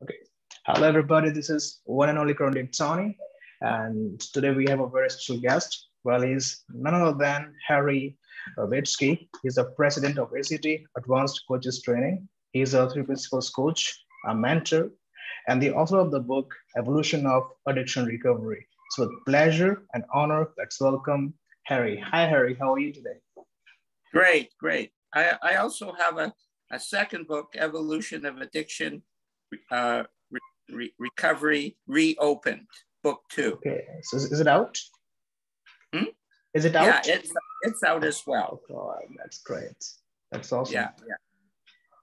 Okay. Hello, everybody. This is one and only Grounded Tony. And today we have a very special guest. Well, he's none other than Harry Derbitsky. He's the president of ACT, Advanced Coaches Training. He's a three principles coach, a mentor, and the author of the book, Evolution of Addiction Recovery. It's with pleasure and honor. Let's welcome Harry. Hi, Harry. How are you today? Great, great. I also have a second book, Evolution of Addiction Recovery Reopened, book 2. Okay. So is it out? Hmm? Is it out? Yeah, it's out as well. Oh, God, that's great. That's awesome. Yeah.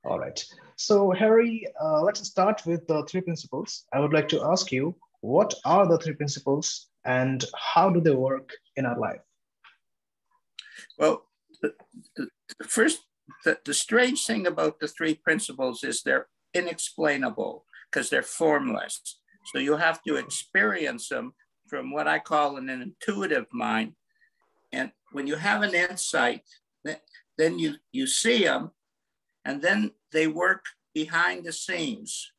All right. So, Harry, let's start with the three principles. I would like to ask you, what are the three principles and how do they work in our life? Well, the strange thing about the three principles is they're inexplainable because they're formless. So you have to experience them from what I call an intuitive mind. And when you have an insight, then you see them, and then they work behind the scenes.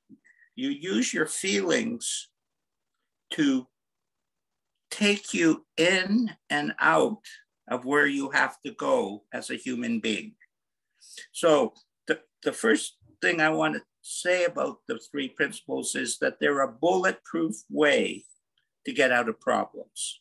You use your feelings to take you in and out of where you have to go as a human being. So the first thing I want to say about the three principles is that they're a bulletproof way to get out of problems,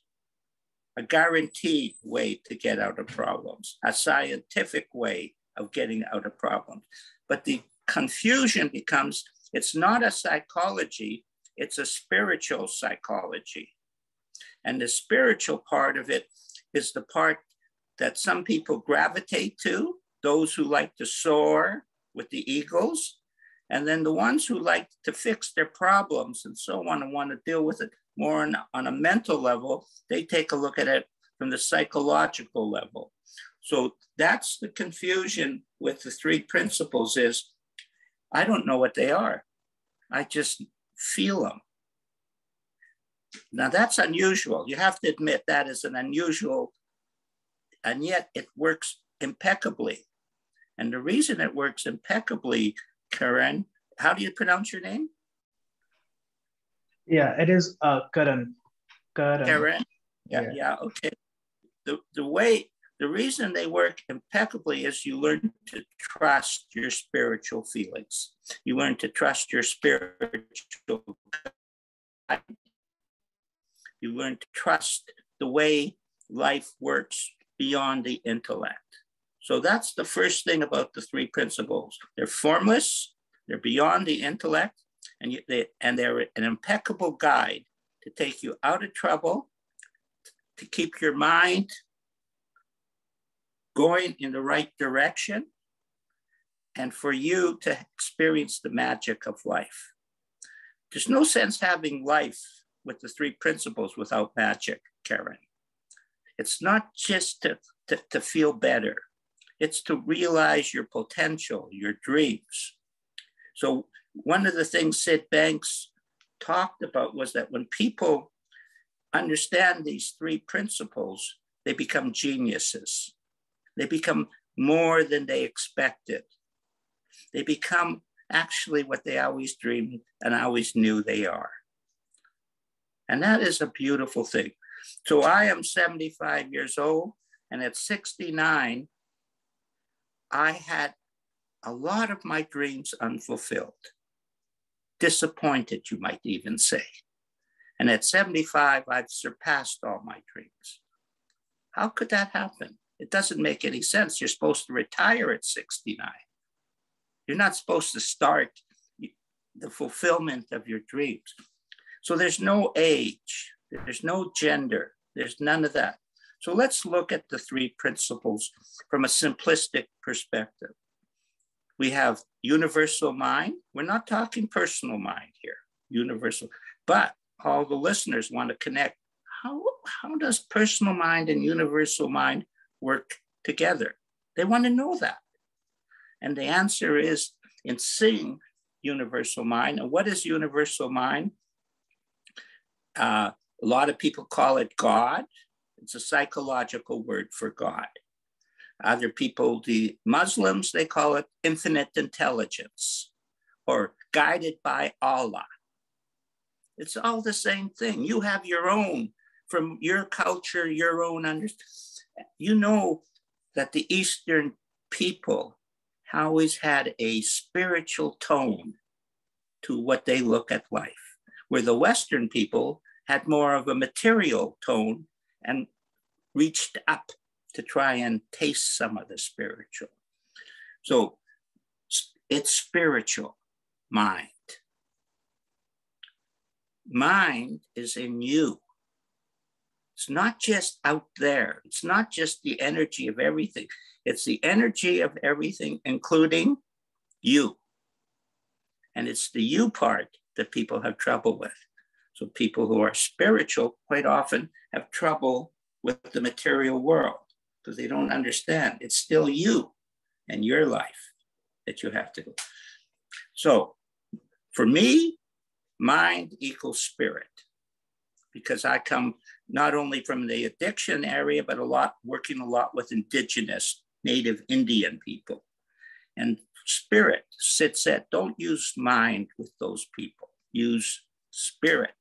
a guaranteed way to get out of problems, a scientific way of getting out of problems. But the confusion becomes, it's not a psychology, it's a spiritual psychology. And the spiritual part of it is the part that some people gravitate to, those who like to soar with the eagles, and then the ones who like to fix their problems and so on and want to deal with it more on a mental level, they take a look at it from the psychological level. So that's the confusion with the three principles is, I don't know what they are. I just feel them. Now that's unusual. You have to admit that is an unusual, and yet it works impeccably. And the reason it works impeccably, Karen, how do you pronounce your name? Yeah, it is Karan. Karen? Yeah, okay. The reason they work impeccably is you learn to trust your spiritual feelings. You learn to trust your spiritual guide. You learn to trust the way life works beyond the intellect. So that's the first thing about the three principles. They're formless, they're beyond the intellect, and they're an impeccable guide to take you out of trouble, to keep your mind going in the right direction, and for you to experience the magic of life. There's no sense having life with the three principles without magic, Karen. It's not just to feel better. It's to realize your potential, your dreams. So one of the things Sid Banks talked about was that when people understand these three principles, they become geniuses. They become more than they expected. They become actually what they always dreamed and always knew they are. And that is a beautiful thing. So I am 75 years old, and at 69, I had a lot of my dreams unfulfilled. Disappointed, you might even say. And at 75, I've surpassed all my dreams. How could that happen? It doesn't make any sense. You're supposed to retire at 69. You're not supposed to start the fulfillment of your dreams. So there's no age, there's no gender, there's none of that. So let's look at the three principles from a simplistic perspective. We have universal mind. We're not talking personal mind here, universal, but all the listeners want to connect. How does personal mind and universal mind work together? They want to know that. And the answer is in seeing universal mind. And what is universal mind? A lot of people call it God. It's a psychological word for God. Other people, the Muslims, they call it infinite intelligence or guided by Allah. It's all the same thing. You have your own, from your culture, your own understanding. You know that the Eastern people always had a spiritual tone to what they look at life, where the Western people had more of a material tone and reached up to try and taste some of the spiritual. So it's spiritual mind. Mind is in you. It's not just out there. It's not just the energy of everything. It's the energy of everything, including you. And it's the you part that people have trouble with. So people who are spiritual quite often have trouble with the material world because they don't understand. It's still you and your life that you have to go. So for me, mind equals spirit, because I come not only from the addiction area, but working a lot with indigenous native Indian people. And spirit sits at, don't use mind with those people, use spirit.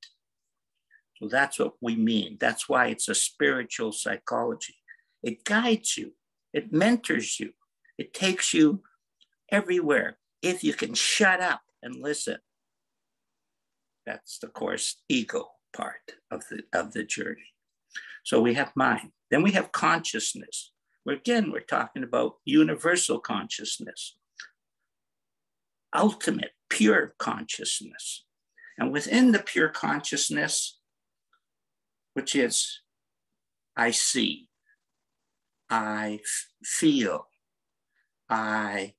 So that's what we mean. That's why it's a spiritual psychology. It guides you, it mentors you, it takes you everywhere. If you can shut up and listen. That's the course ego part of the journey. So we have mind. Then we have consciousness. Where again, we're talking about universal consciousness, ultimate, pure consciousness. And within the pure consciousness, which is I see, I feel, you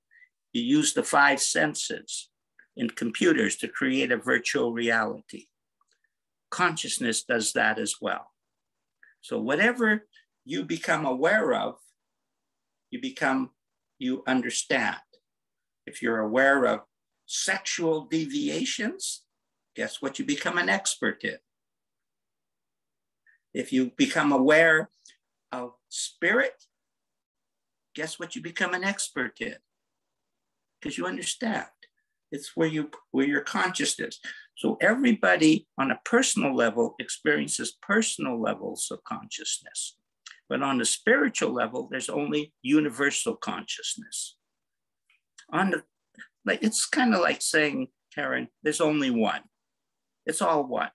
use the five senses in computers to create a virtual reality. Consciousness does that as well. So whatever you become aware of, you understand. If you're aware of sexual deviations, guess what you become an expert in? If you become aware of spirit, guess what you become an expert in? Because you understand. It's where your consciousness. So everybody on a personal level experiences personal levels of consciousness. But on the spiritual level, there's only universal consciousness. It's kind of like saying, Karen, there's only one. It's all one.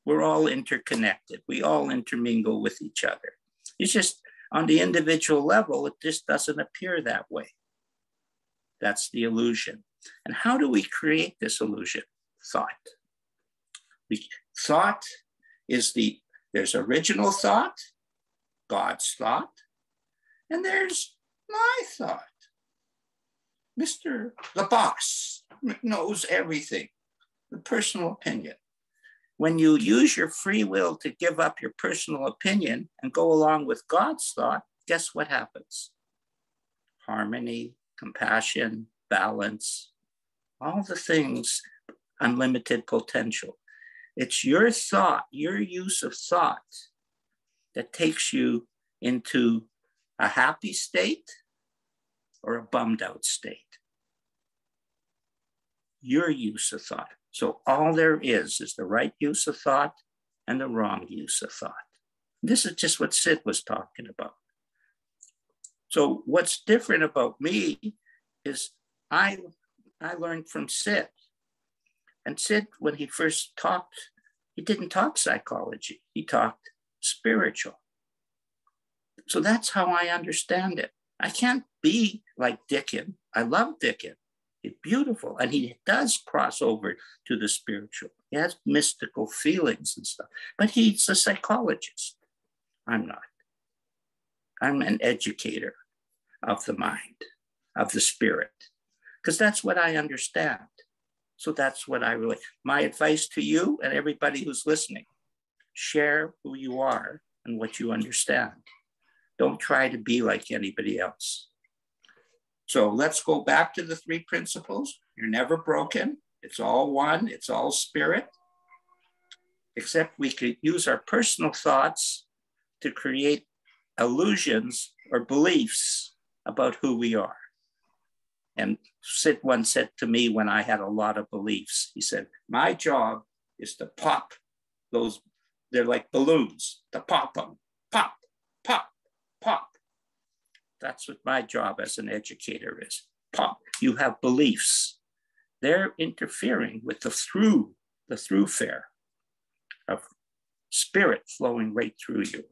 We're all interconnected. We all intermingle with each other. It's just on the individual level, it just doesn't appear that way. That's the illusion. And how do we create this illusion? Thought. Thought is there's original thought, God's thought, and there's my thought. Mr. The boss knows everything, the personal opinion. When you use your free will to give up your personal opinion and go along with God's thought, guess what happens? Harmony, compassion, balance, all the things, unlimited potential. It's your thought, your use of thought that takes you into a happy state or a bummed out state. Your use of thought. So all there is the right use of thought and the wrong use of thought. This is just what Sid was talking about. So what's different about me is I learned from Sid. And Sid, when he first talked, he didn't talk psychology. He talked spiritual. So that's how I understand it. I can't be like Dickin. I love Dickin. He's beautiful. And he does cross over to the spiritual. He has mystical feelings and stuff. But he's a psychologist. I'm not. I'm an educator of the mind, of the spirit. Because that's what I understand. So that's what my advice to you and everybody who's listening, share who you are and what you understand. Don't try to be like anybody else. So let's go back to the three principles. You're never broken. It's all one. It's all spirit. Except we could use our personal thoughts to create illusions or beliefs about who we are. And Sid once said to me when I had a lot of beliefs, he said, my job is to pop those, they're like balloons, to pop them, pop, pop, pop. That's what my job as an educator is, pop. You have beliefs. They're interfering with the thoroughfare of spirit flowing right through you.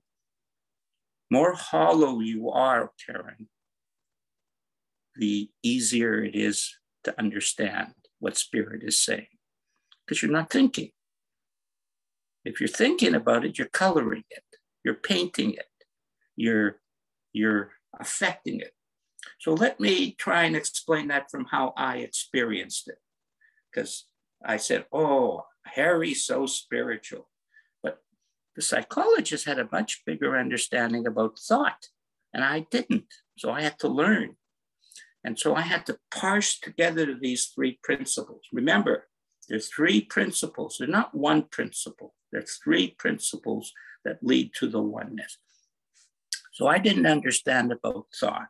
More hollow you are, Karen, the easier it is to understand what spirit is saying, because you're not thinking. If you're thinking about it, you're coloring it, you're painting it, you're affecting it. So let me try and explain that from how I experienced it, because I said, oh, Harry's so spiritual. But the psychologist had a much bigger understanding about thought, and I didn't. So I had to learn. And so I had to parse together these three principles. Remember, there's three principles. They're not one principle. There's three principles that lead to the oneness. So I didn't understand about thought.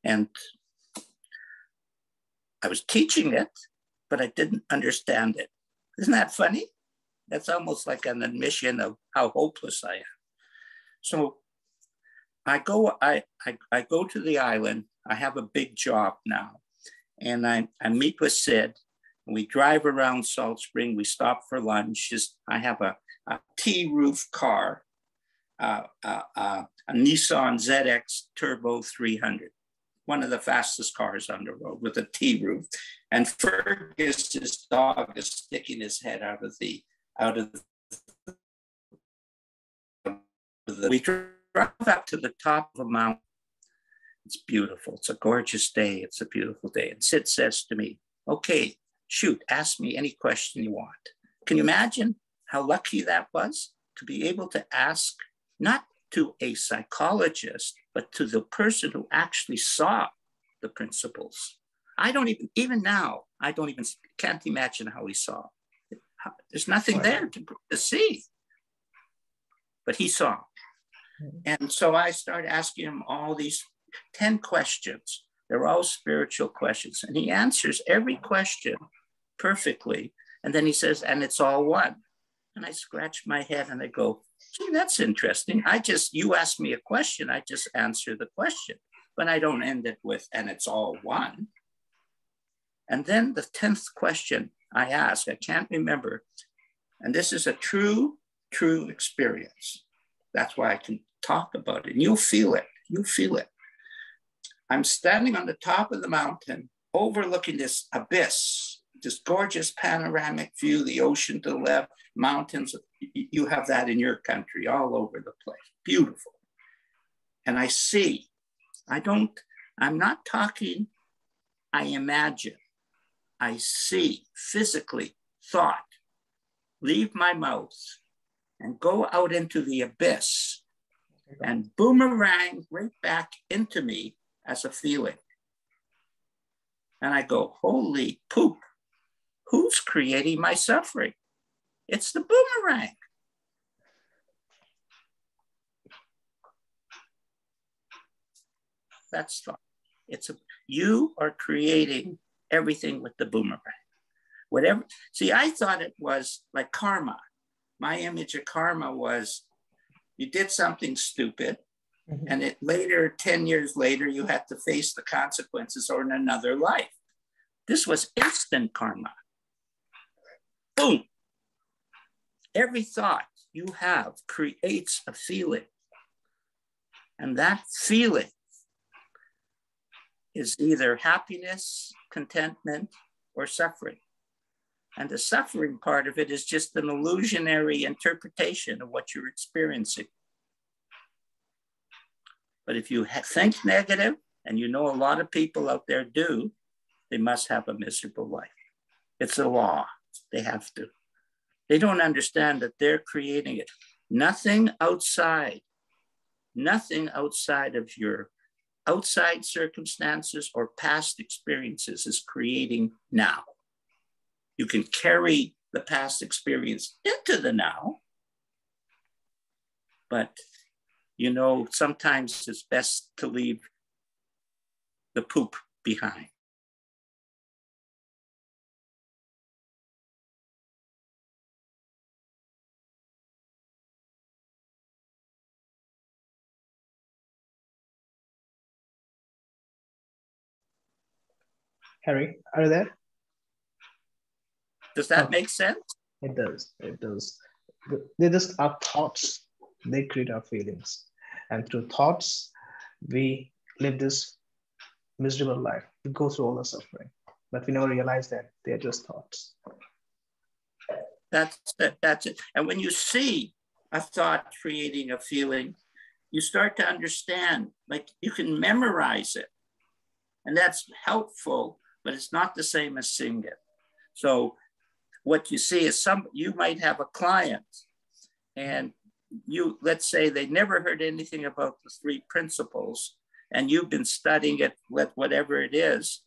And I was teaching it, but I didn't understand it. Isn't that funny? That's almost like an admission of how hopeless I am. So I go to the island. I have a big job now. And I meet with Sid. We drive around Salt Spring. We stop for lunch. I have a T-roof car, a Nissan ZX Turbo 300, one of the fastest cars on the road with a T-roof. And Fergus, his dog, is sticking his head out of the. We drive up to the top of a mountain. It's beautiful. It's a gorgeous day. It's a beautiful day. And Sid says to me, okay, shoot, ask me any question you want. Can you imagine how lucky that was to be able to ask, not to a psychologist, but to the person who actually saw the principles? I don't even now, can't imagine how he saw. There's nothing there to see, but he saw. And so I started asking him all these 10 questions. They're all spiritual questions. And he answers every question perfectly. And then he says, and it's all one. And I scratch my head and I go, gee, that's interesting. You ask me a question, I just answer the question, but I don't end it with, and it's all one. And then the 10th question I ask, I can't remember. And this is a true experience. That's why I can talk about it. And you'll feel it. You'll feel it. I'm standing on the top of the mountain, overlooking this abyss, this gorgeous panoramic view, the ocean to the left, mountains. You have that in your country, all over the place. Beautiful. And I see, I'm not talking, I imagine. I see physically thought leave my mouth and go out into the abyss and boomerang right back into me as a feeling. And I go, holy poop, who's creating my suffering? It's the boomerang. That's thought. You are creating everything with the boomerang. Whatever. See, I thought it was like karma. My image of karma was you did something stupid, and 10 years later, you had to face the consequences or in another life. This was instant karma. Boom. Every thought you have creates a feeling. And that feeling is either happiness, contentment, or suffering. And the suffering part of it is just an illusionary interpretation of what you're experiencing. But if you think negative, and you know a lot of people out there do, they must have a miserable life. It's a law. They have to. They don't understand that they're creating it. Nothing outside of your outside circumstances or past experiences is creating now. You can carry the past experience into the now, but sometimes it's best to leave the poop behind. Harry, are you there? Does that make sense? It does. It does. They just our thoughts. They create our feelings, and through thoughts, we live this miserable life. We go through all the suffering, but we never realize that they're just thoughts. That's it. And when you see a thought creating a feeling, you start to understand, like you can memorize it. And that's helpful, but it's not the same as seeing it. So what you see is you might have a client and let's say they never heard anything about the three principles and you've been studying it with whatever it is.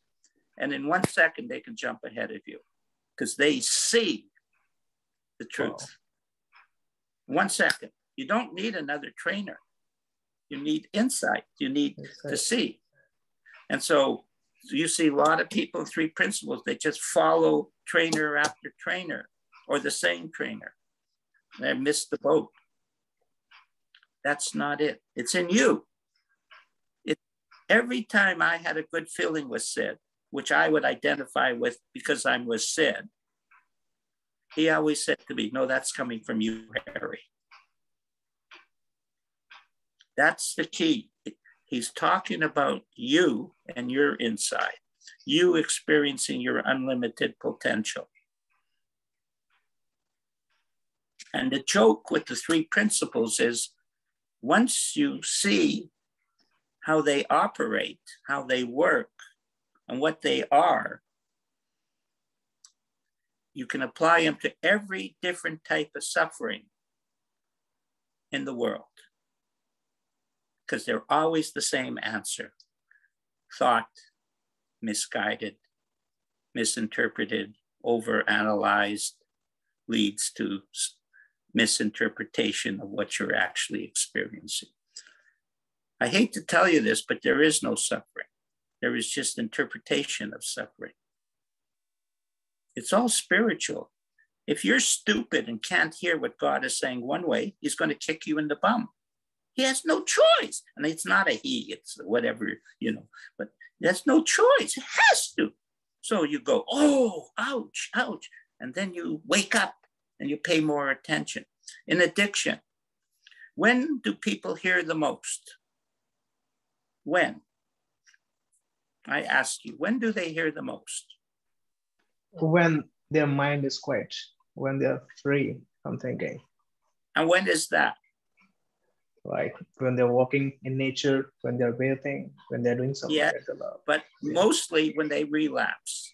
And in 1 second, they can jump ahead of you because they see the truth. Wow. 1 second. You don't need another trainer. You need insight. You need to see. And so you see a lot of people in three principles, they just follow trainer after trainer or the same trainer. They missed the boat. That's not it. It's in you. Every time I had a good feeling with Sid, which I would identify with because I was Sid, he always said to me, no, that's coming from you, Harry. That's the key. He's talking about you and your inside, you experiencing your unlimited potential. And the joke with the three principles is once you see how they operate, how they work, and what they are, you can apply them to every different type of suffering in the world. Because they're always the same answer. Thought, misguided, misinterpreted, overanalyzed, leads to misinterpretation of what you're actually experiencing. I hate to tell you this, but there is no suffering. There is just interpretation of suffering. It's all spiritual. If you're stupid and can't hear what God is saying one way, he's going to kick you in the bum. He has no choice. And it's not a he, it's whatever, but there's no choice. It has to. So you go, oh, ouch, ouch. And then you wake up and you pay more attention. In addiction, when do people hear the most? When? I ask you, when do they hear the most? When their mind is quiet, when they're free from thinking. And when is that? Like when they're walking in nature, when they're bathing, when they're doing something. Yeah, but mostly when they relapse.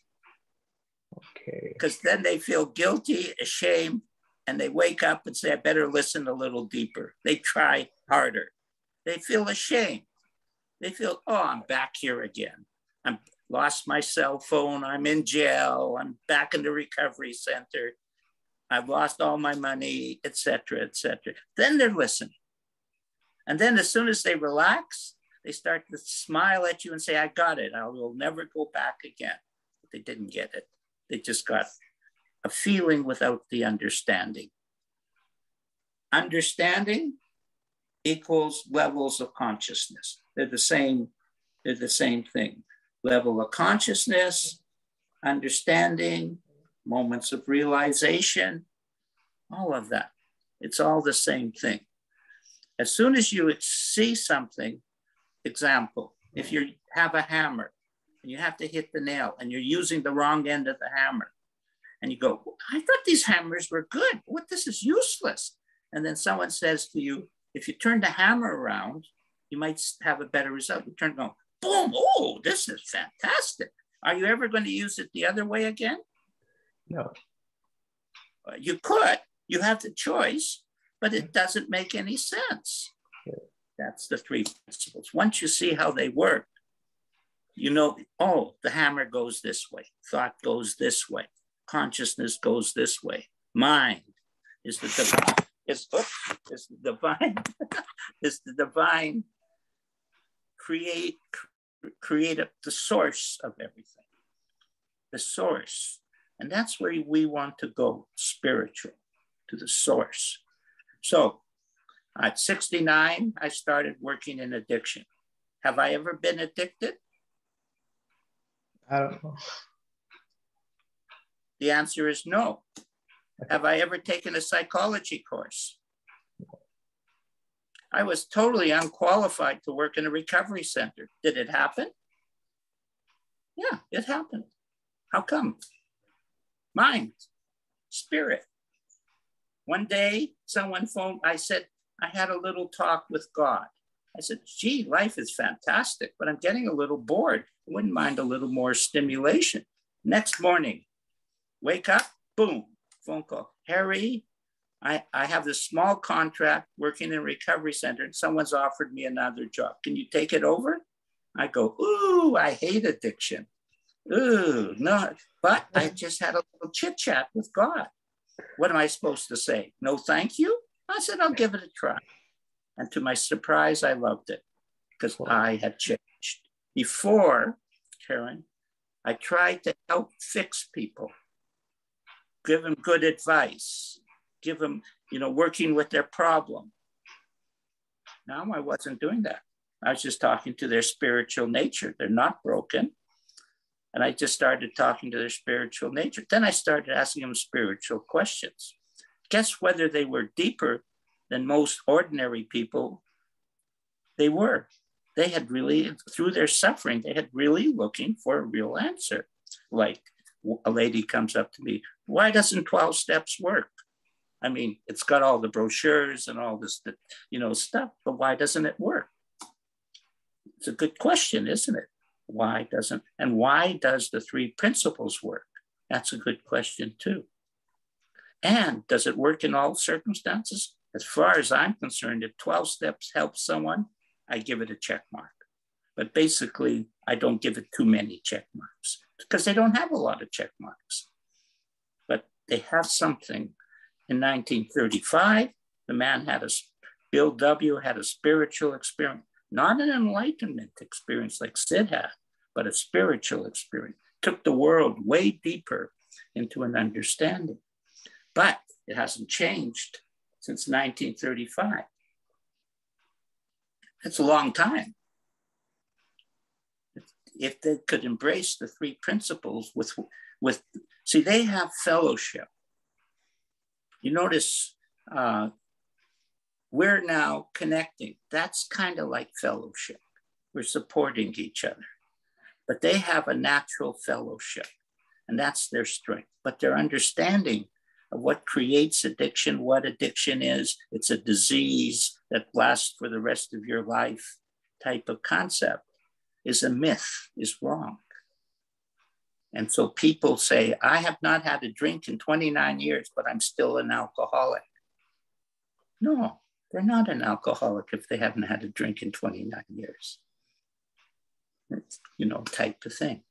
Okay. Because then they feel guilty, ashamed, and they wake up and say, I better listen a little deeper. They try harder. They feel ashamed. They feel, oh, I'm back here again. I'm lost my cell phone. I'm in jail. I'm back in the recovery center. I've lost all my money, etc., etc. Then they're listening. And then as soon as they relax, they start to smile at you and say, I got it. I will never go back again. But they didn't get it. They just got a feeling without the understanding. Understanding equals levels of consciousness. They're the same thing. Level of consciousness, understanding, moments of realization, all of that. It's all the same thing. As soon as you see something, example, if you have a hammer and you have to hit the nail and you're using the wrong end of the hammer and you go, I thought these hammers were good. What, this is useless. And then someone says to you, if you turn the hammer around, you might have a better result. You turn, go, boom, oh, this is fantastic. Are you ever going to use it the other way again? No. You could, you have the choice, but it doesn't make any sense. That's the three principles. Once you see how they work, you know, oh, the hammer goes this way. Thought goes this way. Consciousness goes this way. Mind is the divine. Is the divine. Is the divine create the source of everything. The source. And that's where we want to go, spiritual, to the source. So at 69, I started working in addiction. Have I ever been addicted? I don't know. The answer is no. Have I ever taken a psychology course? I was totally unqualified to work in a recovery center. Did it happen? Yeah, it happened. How come? Mind, spirit. One day, someone phoned, I said, I had a little talk with God. I said, gee, life is fantastic, but I'm getting a little bored. I wouldn't mind a little more stimulation. Next morning, wake up, boom, phone call. Harry, I have this small contract working in a recovery center and someone's offered me another job. Can you take it over? I go, ooh, I hate addiction. Ooh, no, but I just had a little chit chat with God. What am I supposed to say? No, thank you? I said, I'll give it a try. And to my surprise, I loved it because I had changed. Before, Karen, I tried to help fix people, give them good advice, give them, working with their problem. Now I wasn't doing that. I was just talking to their spiritual nature. They're not broken. And I just started talking to their spiritual nature. Then I started asking them spiritual questions. Guess whether they were deeper than most ordinary people? They were. They had really, through their suffering, they had really looking for a real answer. Like a lady comes up to me, why doesn't 12 steps work? I mean, it's got all the brochures and all this, stuff, but why doesn't it work? It's a good question, isn't it? Why does the 3 principles work? That's a good question too. And does it work in all circumstances? As far as I'm concerned, if 12 steps help someone, I give it a check mark. But basically, I don't give it too many check marks because they don't have a lot of check marks. But they have something. In 1935, the man Bill W. had a spiritual experience, not an enlightenment experience like Sid had, but a spiritual experience. Took the world way deeper into an understanding. But it hasn't changed since 1935. That's a long time. If they could embrace the 3 principles see, they have fellowship. You notice we're now connecting. That's kind of like fellowship. We're supporting each other. But they have a natural fellowship, and that's their strength. But their understanding of what creates addiction, what addiction is, it's a disease that lasts for the rest of your life type of concept, is a myth, is wrong. And so people say, I have not had a drink in 29 years, but I'm still an alcoholic. No, they're not an alcoholic if they haven't had a drink in 29 years. It's, type of thing.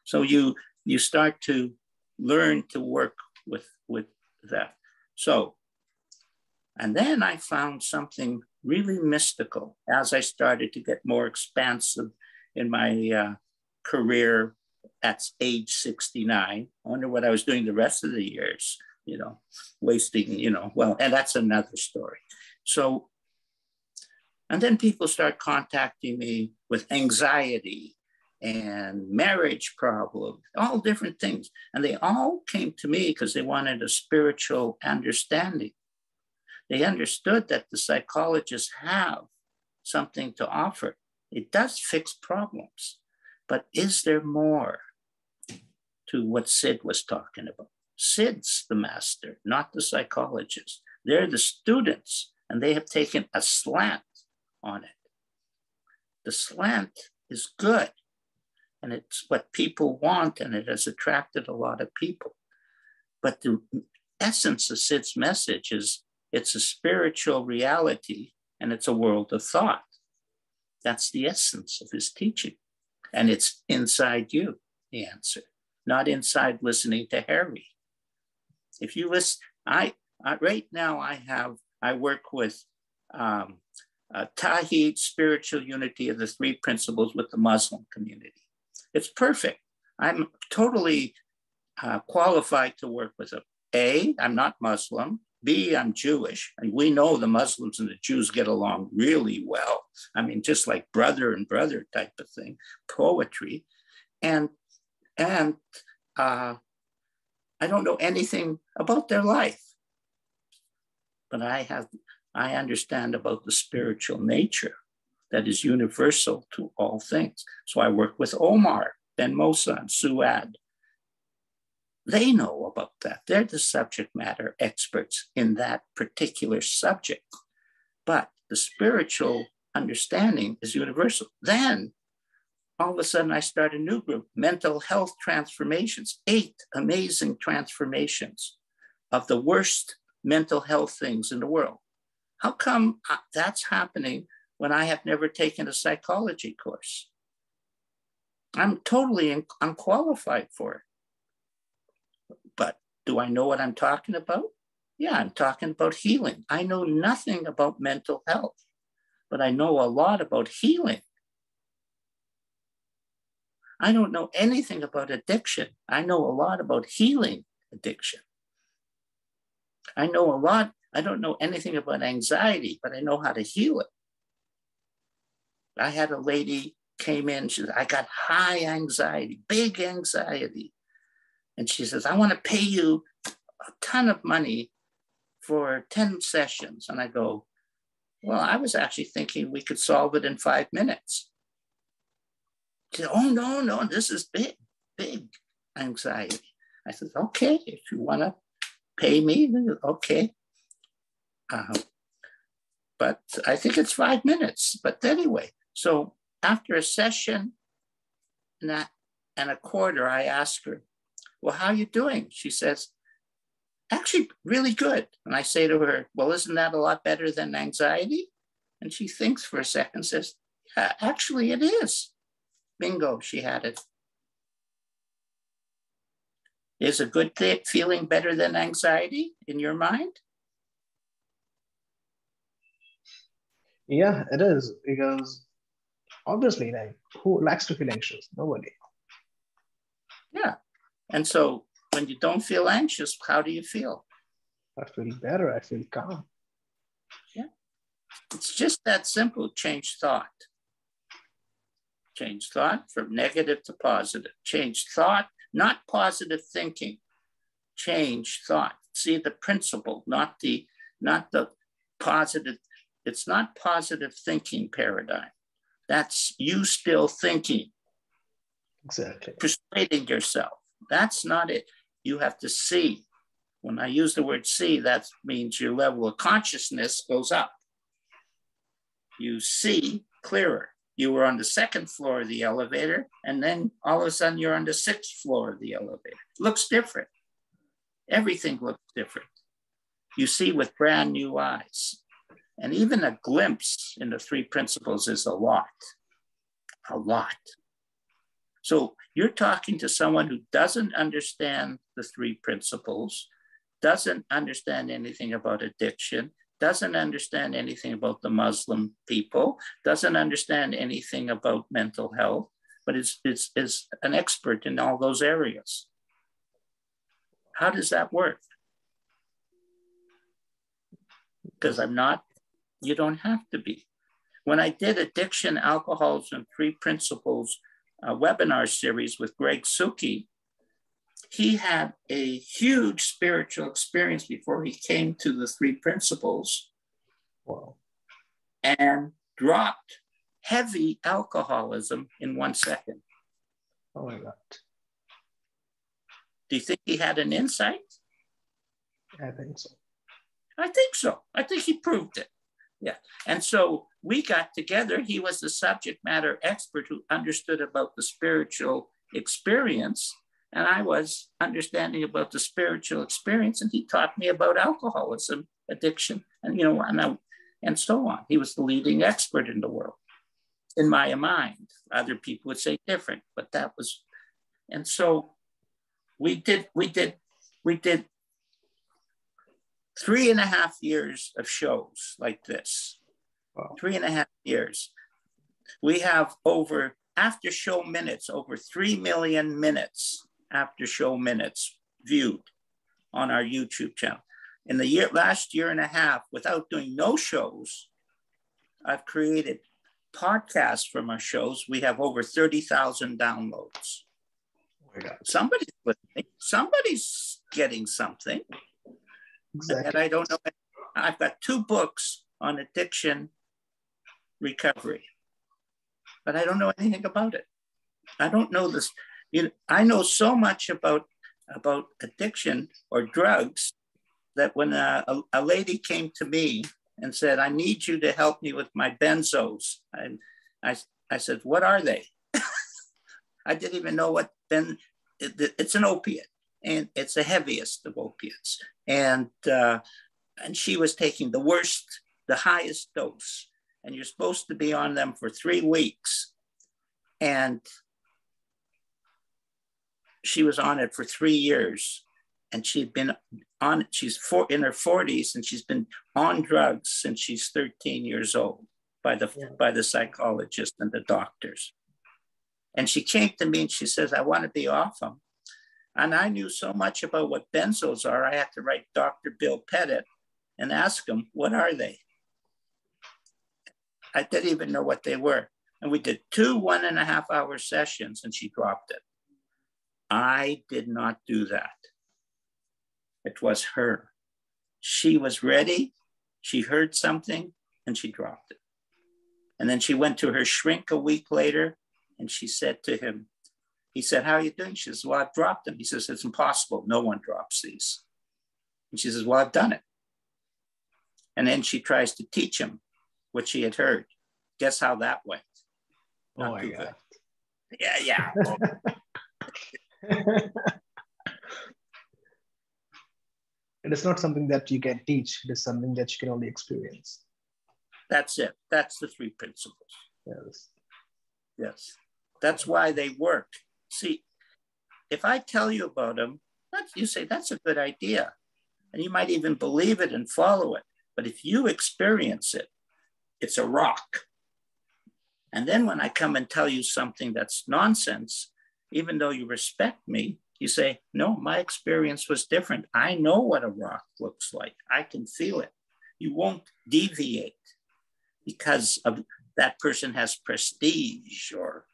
So you start to learn to work with that. So, and then I found something really mystical as I started to get more expansive in my career at age 69. I wonder what I was doing the rest of the years, wasting, and that's another story. So, and then people start contacting me with anxiety and marriage problems, all different things. And they all came to me because they wanted a spiritual understanding. They understood that the psychologists have something to offer. It does fix problems, but is there more to what Sid was talking about? Sid's the master, not the psychologist. They're the students, and they have taken a slant on it. The slant is good, and it's what people want, and it has attracted a lot of people. But the essence of Sid's message is it's a spiritual reality, and it's a world of thought. That's the essence of his teaching. And it's inside you, the answer, not inside listening to Harry. If you listen, right now I work with Tawhid, spiritual unity of the 3 principles with the Muslim community. It's perfect. I'm totally qualified to work with them. A, I'm not Muslim. B, I'm Jewish. And we know the Muslims and the Jews get along really well. I mean, just like brother and brother type of thing, poetry. And And I don't know anything about their life, but I understand about the spiritual nature that is universal to all things. So I work with Omar, Ben Mosa, and Suad. They know about that. They're the subject matter experts in that particular subject. But the spiritual understanding is universal. Then all of a sudden I start a new group, mental health transformations, 8 amazing transformations of the worst mental health things in the world. How come that's happening when I have never taken a psychology course? I'm totally unqualified for it. But do I know what I'm talking about? Yeah, I'm talking about healing. I know nothing about mental health, but I know a lot about healing. I don't know anything about addiction. I know a lot about healing addiction. I know a lot. I don't know anything about anxiety, but I know how to heal it. I had a lady came in, she said, I got high anxiety, big anxiety. And she says, I want to pay you a ton of money for 10 sessions. And I go, well, I was actually thinking we could solve it in 5 minutes. She said, oh, no, this is big anxiety. I said, okay, if you want to pay me, okay. But I think it's 5 minutes. But anyway, so after a session and a quarter, I asked her, well, how are you doing? She says, actually really good. And I say to her, well, isn't that a lot better than anxiety? And she thinks for a second, says, yeah, actually it is. Bingo, she had it. Is a good feeling better than anxiety in your mind? Yeah, it is, because obviously, like, who likes to feel anxious? Nobody. Yeah. And so when you don't feel anxious, how do you feel? I feel better. I feel calm. Yeah. It's just that simple. Change thought. Change thought from negative to positive. Change thought, not positive thinking. Change thought. See the principle, not the positive. It's not positive thinking paradigm. That's you still thinking. Exactly. Persuading yourself. That's not it. You have to see. When I use the word see, that means your level of consciousness goes up. You see clearer. You were on the 2nd floor of the elevator, and then all of a sudden you're on the 6th floor of the elevator. Looks different. Everything looks different. You see with brand new eyes. And even a glimpse in the 3 principles is a lot. A lot. So you're talking to someone who doesn't understand the 3 principles, doesn't understand anything about addiction, doesn't understand anything about the Muslim people, doesn't understand anything about mental health, but is an expert in all those areas. How does that work? Because you don't have to be. When I did Addiction, Alcoholism, 3 Principles webinar series with Greg Suki, he had a huge spiritual experience before he came to the 3 principles. Wow. And dropped heavy alcoholism in 1 second. Oh my God. Do you think he had an insight? I think so. I think so. I think he proved it. Yeah. And so we got together. He was the subject matter expert who understood about the spiritual experience. And I was understanding about the spiritual experience. And he taught me about alcoholism, addiction, and, and so on. He was the leading expert in the world, in my mind. Other people would say different, but that was, and so we did 3.5 years of shows like this. Wow. 3.5 years. We have over, after show minutes, over 3 million minutes after show minutes viewed on our YouTube channel. In the last 1.5 years, without doing no shows, I've created podcasts from our shows. We have over 30,000 downloads. my God. Somebody's listening. Somebody's getting something. Exactly. And I don't know. I've got 2 books on addiction recovery, but I don't know anything about it. I don't know this. I know so much about addiction or drugs that when a lady came to me and said, I need you to help me with my benzos, I said, what are they? I didn't even know what it's an opiate, and it's the heaviest of opiates. And she was taking the highest dose, and you're supposed to be on them for 3 weeks. And she was on it for 3 years, and she'd been on it. She's in her 40s, and she's been on drugs since she's 13 years old by the psychologist and the doctors. And she came to me and she says, I want to be off them. And I knew so much about what benzos are, I had to write Dr. Bill Pettit and ask him, what are they? I didn't even know what they were. And we did 2 1.5-hour sessions, and she dropped it. I did not do that. It was her. She was ready. She heard something, and she dropped it. And then she went to her shrink a week later, and she said to him, he said, how are you doing? She says, well, I've dropped them. He says, it's impossible. No one drops these. And she says, well, I've done it. And then she tries to teach him what she had heard. Guess how that went? Not oh my God. Good. Yeah. It is not something that you can teach. It is something that you can only experience. That's it. That's the 3 principles. Yes. That's why they work. See, if I tell you about them, you say, that's a good idea. And you might even believe it and follow it. But if you experience it, it's a rock. And then when I come and tell you something that's nonsense, even though you respect me, you say, no, my experience was different. I know what a rock looks like. I can feel it. You won't deviate because of that person has prestige or,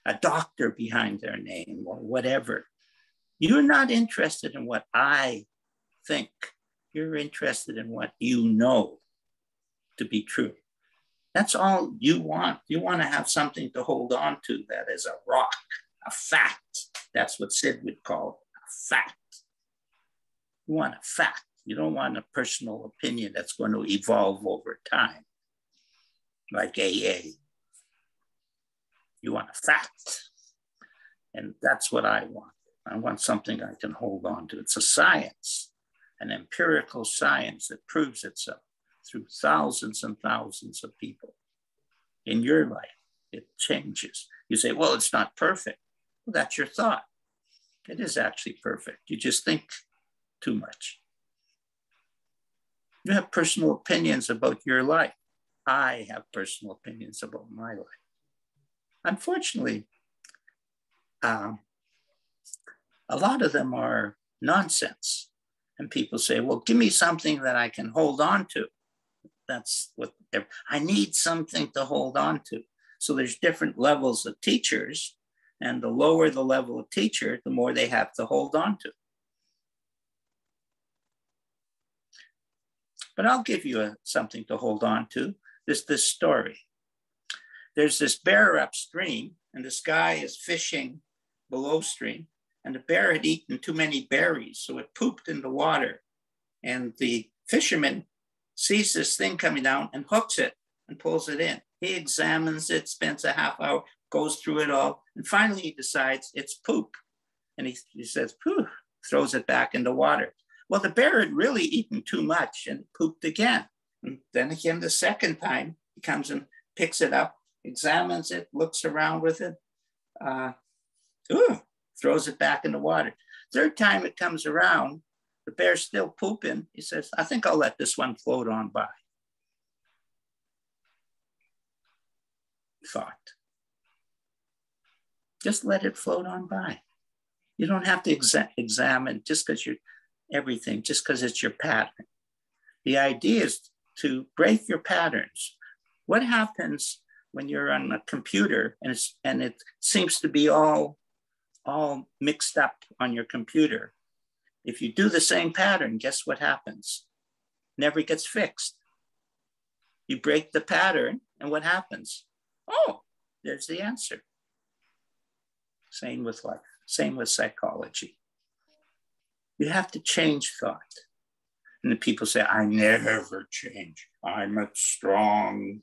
a doctor behind their name or whatever. You're not interested in what I think. You're interested in what you know to be true. That's all you want. You want to have something to hold on to that is a rock, a fact. That's what Sid would call a fact. You want a fact. You don't want a personal opinion that's going to evolve over time, like AA. You want a fact. And that's what I want. I want something I can hold on to. It's a science, an empirical science that proves itself through thousands and thousands of people. In your life, it changes. You say, well, it's not perfect. Well, that's your thought. It is actually perfect. You just think too much. You have personal opinions about your life. I have personal opinions about my life. Unfortunately, a lot of them are nonsense. And people say, well, give me something that I can hold on to. That's what I need, something to hold on to. So there's different levels of teachers, and the lower the level of teacher, the more they have to hold on to. But I'll give you something to hold on to. This story. There's this bear upstream, and this guy is fishing below stream, and the bear had eaten too many berries, so it pooped in the water. And the fisherman sees this thing coming down and hooks it and pulls it in. He examines it, spends a half hour, goes through it all, and finally he decides it's poop. And he says, pooh, throws it back in the water. Well, the bear had really eaten too much and pooped again. And then again, the second time, he comes and picks it up, examines it, looks around with it, throws it back in the water. Third time it comes around, the bear's still pooping. He says, I think I'll let this one float on by. Thought. Just let it float on by. You don't have to examine just because you're everything, just because it's your pattern. The idea is to break your patterns. What happens when you're on a computer and it seems to be all all mixed up on your computer. If you do the same pattern, guess what happens? Never gets fixed. You break the pattern, and what happens? Oh, there's the answer. Same with life, same with psychology. You have to change thought. And the people say, I never change. I'm a strong-minded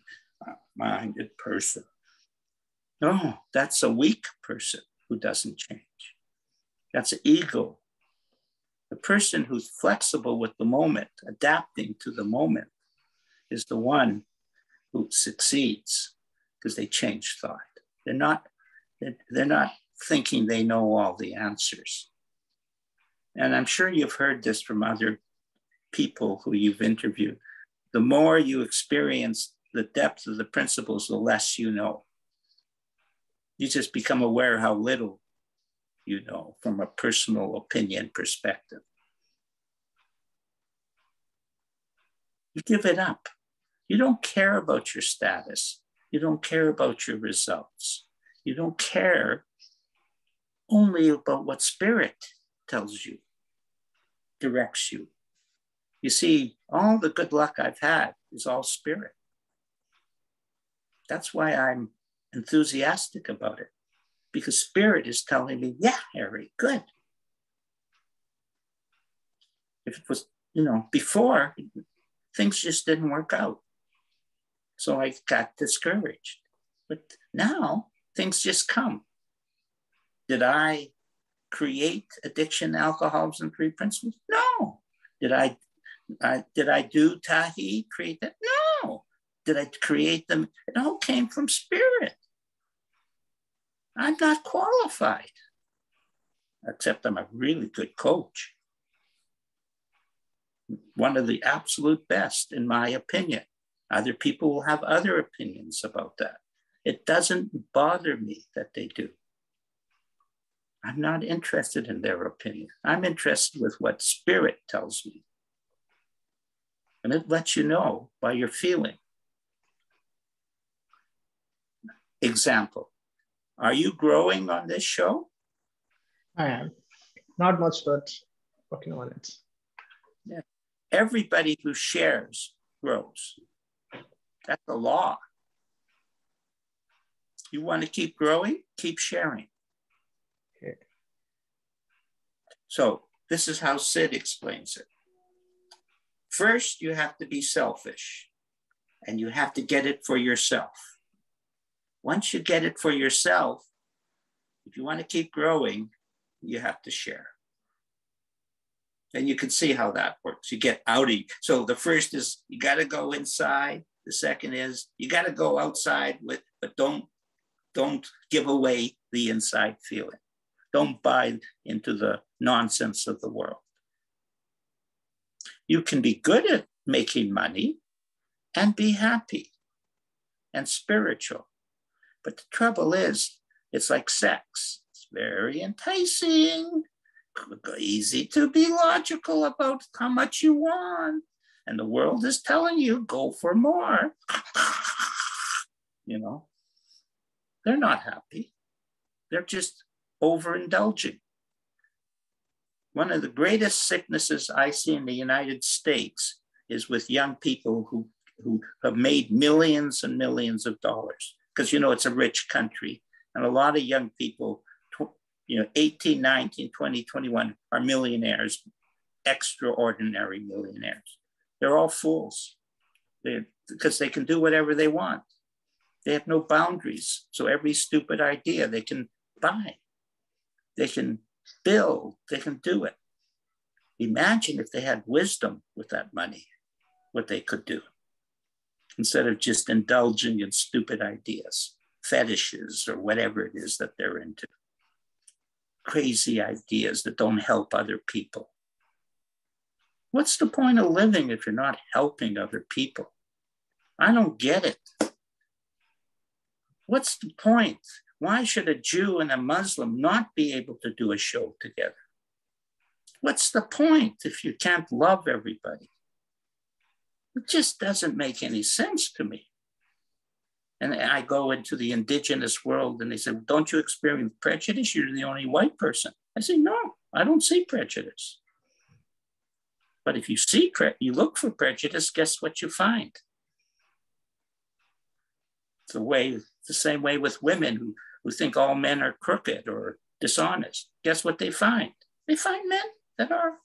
person. No, that's a weak person who doesn't change. That's ego. The person who's flexible with the moment, adapting to the moment, is the one who succeeds because they change thought. They're not thinking they know all the answers. And I'm sure you've heard this from other people who you've interviewed. The more you experience the depth of the principles, the less you know. You just become aware how little you know from a personal opinion perspective. You give it up. You don't care about your status. You don't care about your results. You don't care only about what spirit tells you, directs you. You see, all the good luck I've had is all spirit. That's why I'm enthusiastic about it, because spirit is telling me, yeah, Harry, good. If it was, before, things just didn't work out. So I got discouraged. But now things just come. Did I create addiction, alcoholism, 3 principles? No. Did I do Tahi, create that? No. Did I create them? It all came from spirit. I'm not qualified, except I'm a really good coach. One of the absolute best, in my opinion. Other people will have other opinions about that. It doesn't bother me that they do. I'm not interested in their opinion. I'm interested with what spirit tells me. And it lets you know by your feeling. Example, are you growing on this show? I am. Not much, but working on it. Yeah. Everybody who shares grows. That's a law. You want to keep growing? Keep sharing. Okay. So this is how Sid explains it. First, you have to be selfish, and you have to get it for yourself. Once you get it for yourself, if you want to keep growing, you have to share. And you can see how that works. You get outy. So the first is you got to go inside. The second is you got to go outside but don't give away the inside feeling. Don't buy into the nonsense of the world. You can be good at making money and be happy and spiritual. But the trouble is, it's like sex. It's very enticing, easy to be logical about how much you want. And the world is telling you, go for more. They're not happy. They're just overindulging. One of the greatest sicknesses I see in the United States is with young people who have made millions and millions of dollars. Because, it's a rich country. And a lot of young people, 18, 19, 20, 21 are millionaires, extraordinary millionaires. They're all fools because they can do whatever they want. They have no boundaries. So every stupid idea they can buy. They can build. They can do it. Imagine if they had wisdom with that money, what they could do, instead of just indulging in stupid ideas, fetishes, or whatever it is that they're into. Crazy ideas that don't help other people. What's the point of living if you're not helping other people? I don't get it. What's the point? Why should a Jew and a Muslim not be able to do a show together? What's the point if you can't love everybody? It just doesn't make any sense to me. And I go into the indigenous world and they say, don't you experience prejudice? You're the only white person. I say, no, I don't see prejudice. But if you see, you look for prejudice, guess what you find? It's the same way with women who think all men are crooked or dishonest. Guess what they find? They find men that are.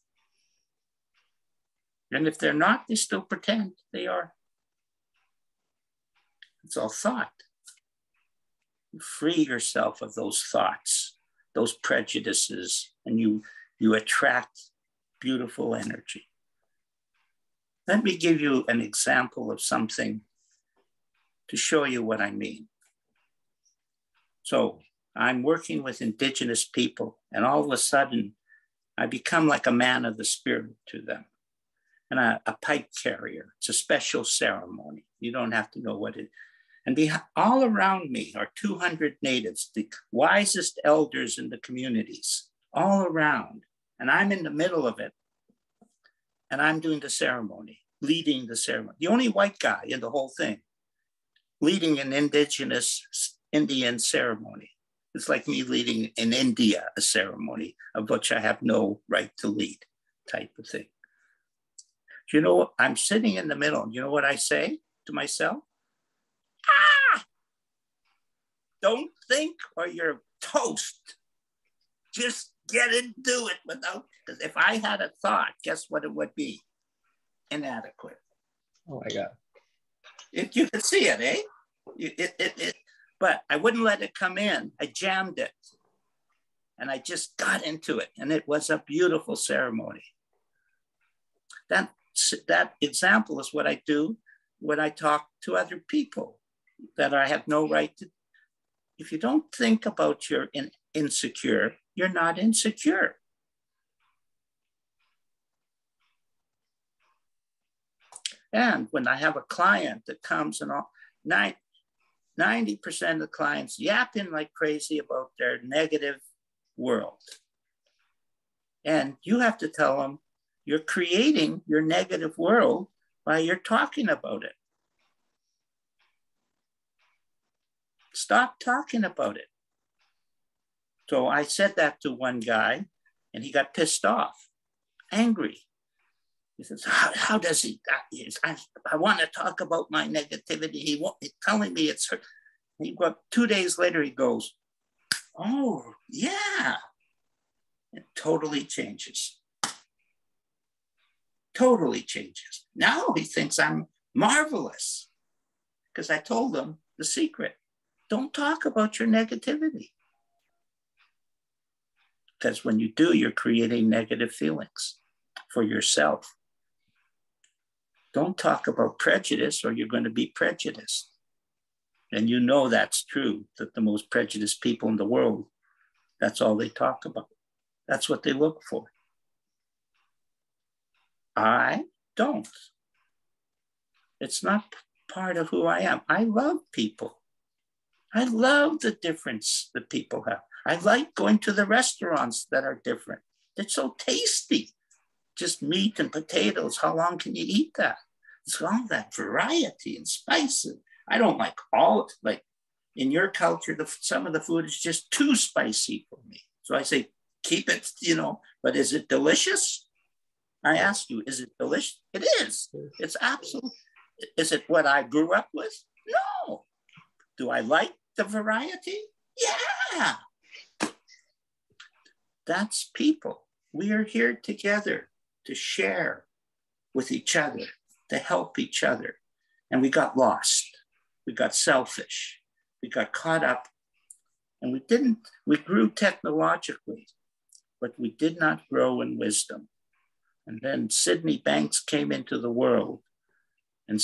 And if they're not, they still pretend they are. It's all thought. You free yourself of those thoughts, those prejudices, and you attract beautiful energy. Let me give you an example of something to show you what I mean. So I'm working with indigenous people, and all of a sudden, I become like a man of the spirit to them. And a pipe carrier. It's a special ceremony. You don't have to know what it is. And all around me are 200 natives, the wisest elders in the communities, all around. And I'm in the middle of it. And I'm doing the ceremony, leading the ceremony. The only white guy in the whole thing, leading an indigenous Indian ceremony. It's like me leading in India a ceremony of which I have no right to lead, type of thing. You know what? I'm sitting in the middle. You know what I say to myself? Ah! Don't think or you're toast. Just get and do it without, because if I had a thought, guess what it would be? Inadequate. Oh my God. You could see it, eh? But I wouldn't let it come in. I jammed it. And I just got into it. And it was a beautiful ceremony. That example is what I do when I talk to other people that I have no right to. If you don't think about your insecure, you're not insecure. And when I have a client that comes and 90% of the clients yapping like crazy about their negative world. And you have to tell them, you're creating your negative world by you're talking about it. Stop talking about it. So I said that to one guy and he got pissed off, angry. He says, how does he? I want to talk about my negativity. He's telling me it's hurt. He got 2 days later, he goes, oh, yeah. It totally changes. Totally changes. Now he thinks I'm marvelous because I told him the secret. Don't talk about your negativity. Because when you do, you're creating negative feelings for yourself. Don't talk about prejudice or you're going to be prejudiced. And you know that's true, that the most prejudiced people in the world, that's all they talk about. That's what they look for. I don't. It's not part of who I am. I love people. I love the difference that people have. I like going to the restaurants that are different. They're so tasty. Just meat and potatoes. How long can you eat that? It's all that variety and spices. I don't like in your culture, some of the food is just too spicy for me. So I say, keep it, but is it delicious? I ask you, is it delicious? It is. It's absolute. Is it what I grew up with? No. Do I like the variety? Yeah. That's people. We are here together to share with each other, to help each other. And we got lost. We got selfish. We got caught up. And we grew technologically, but we did not grow in wisdom. And then Sydney Banks came into the world and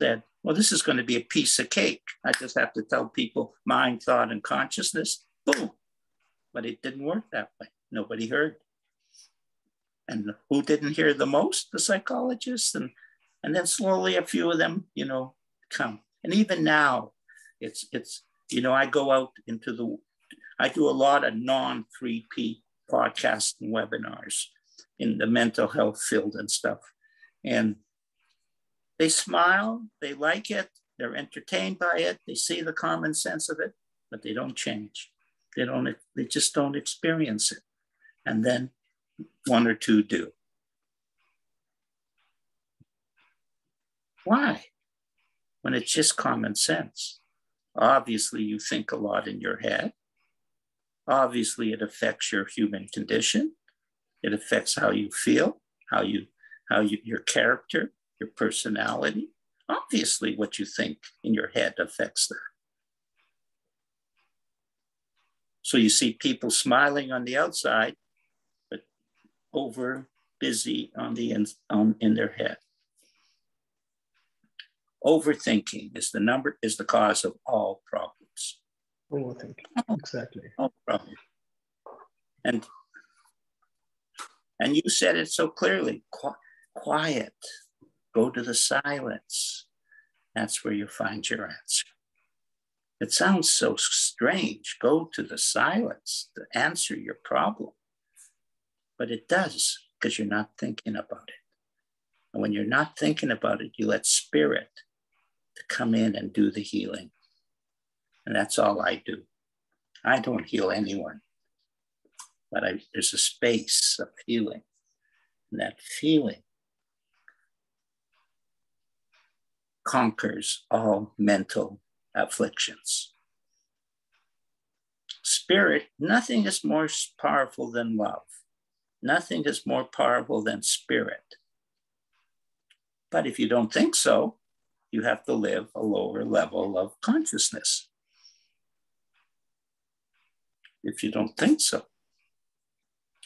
said, well, this is going to be a piece of cake. I just have to tell people mind, thought, and consciousness. Boom. But it didn't work that way. Nobody heard. And who didn't hear the most? The psychologists. And then slowly a few of them, come. And even now, it's I go out I do a lot of non-3P podcasts and webinars in the mental health field and stuff. And they smile, they like it, They're entertained by it. They see the common sense of it, but they don't change. They just don't experience it. And then one or two do. Why? When it's just common sense. Obviously, you think a lot in your head. Obviously, it affects your human condition. It affects how you feel, your character, your personality. Obviously, what you think in your head affects that. So you see people smiling on the outside, but over busy in their head. Overthinking is the cause of all problems. Overthinking, exactly. All problems. And you said it so clearly. Quiet. Go to the silence. That's where you find your answer. It sounds so strange. Go to the silence to answer your problem. But it does, because you're not thinking about it. And when you're not thinking about it, you let spirit to come in and do the healing. And that's all I do. I don't heal anyone, but there's a space of healing. And that feeling conquers all mental afflictions. Spirit, nothing is more powerful than love. Nothing is more powerful than spirit. But if you don't think so, you have to live a lower level of consciousness. If you don't think so,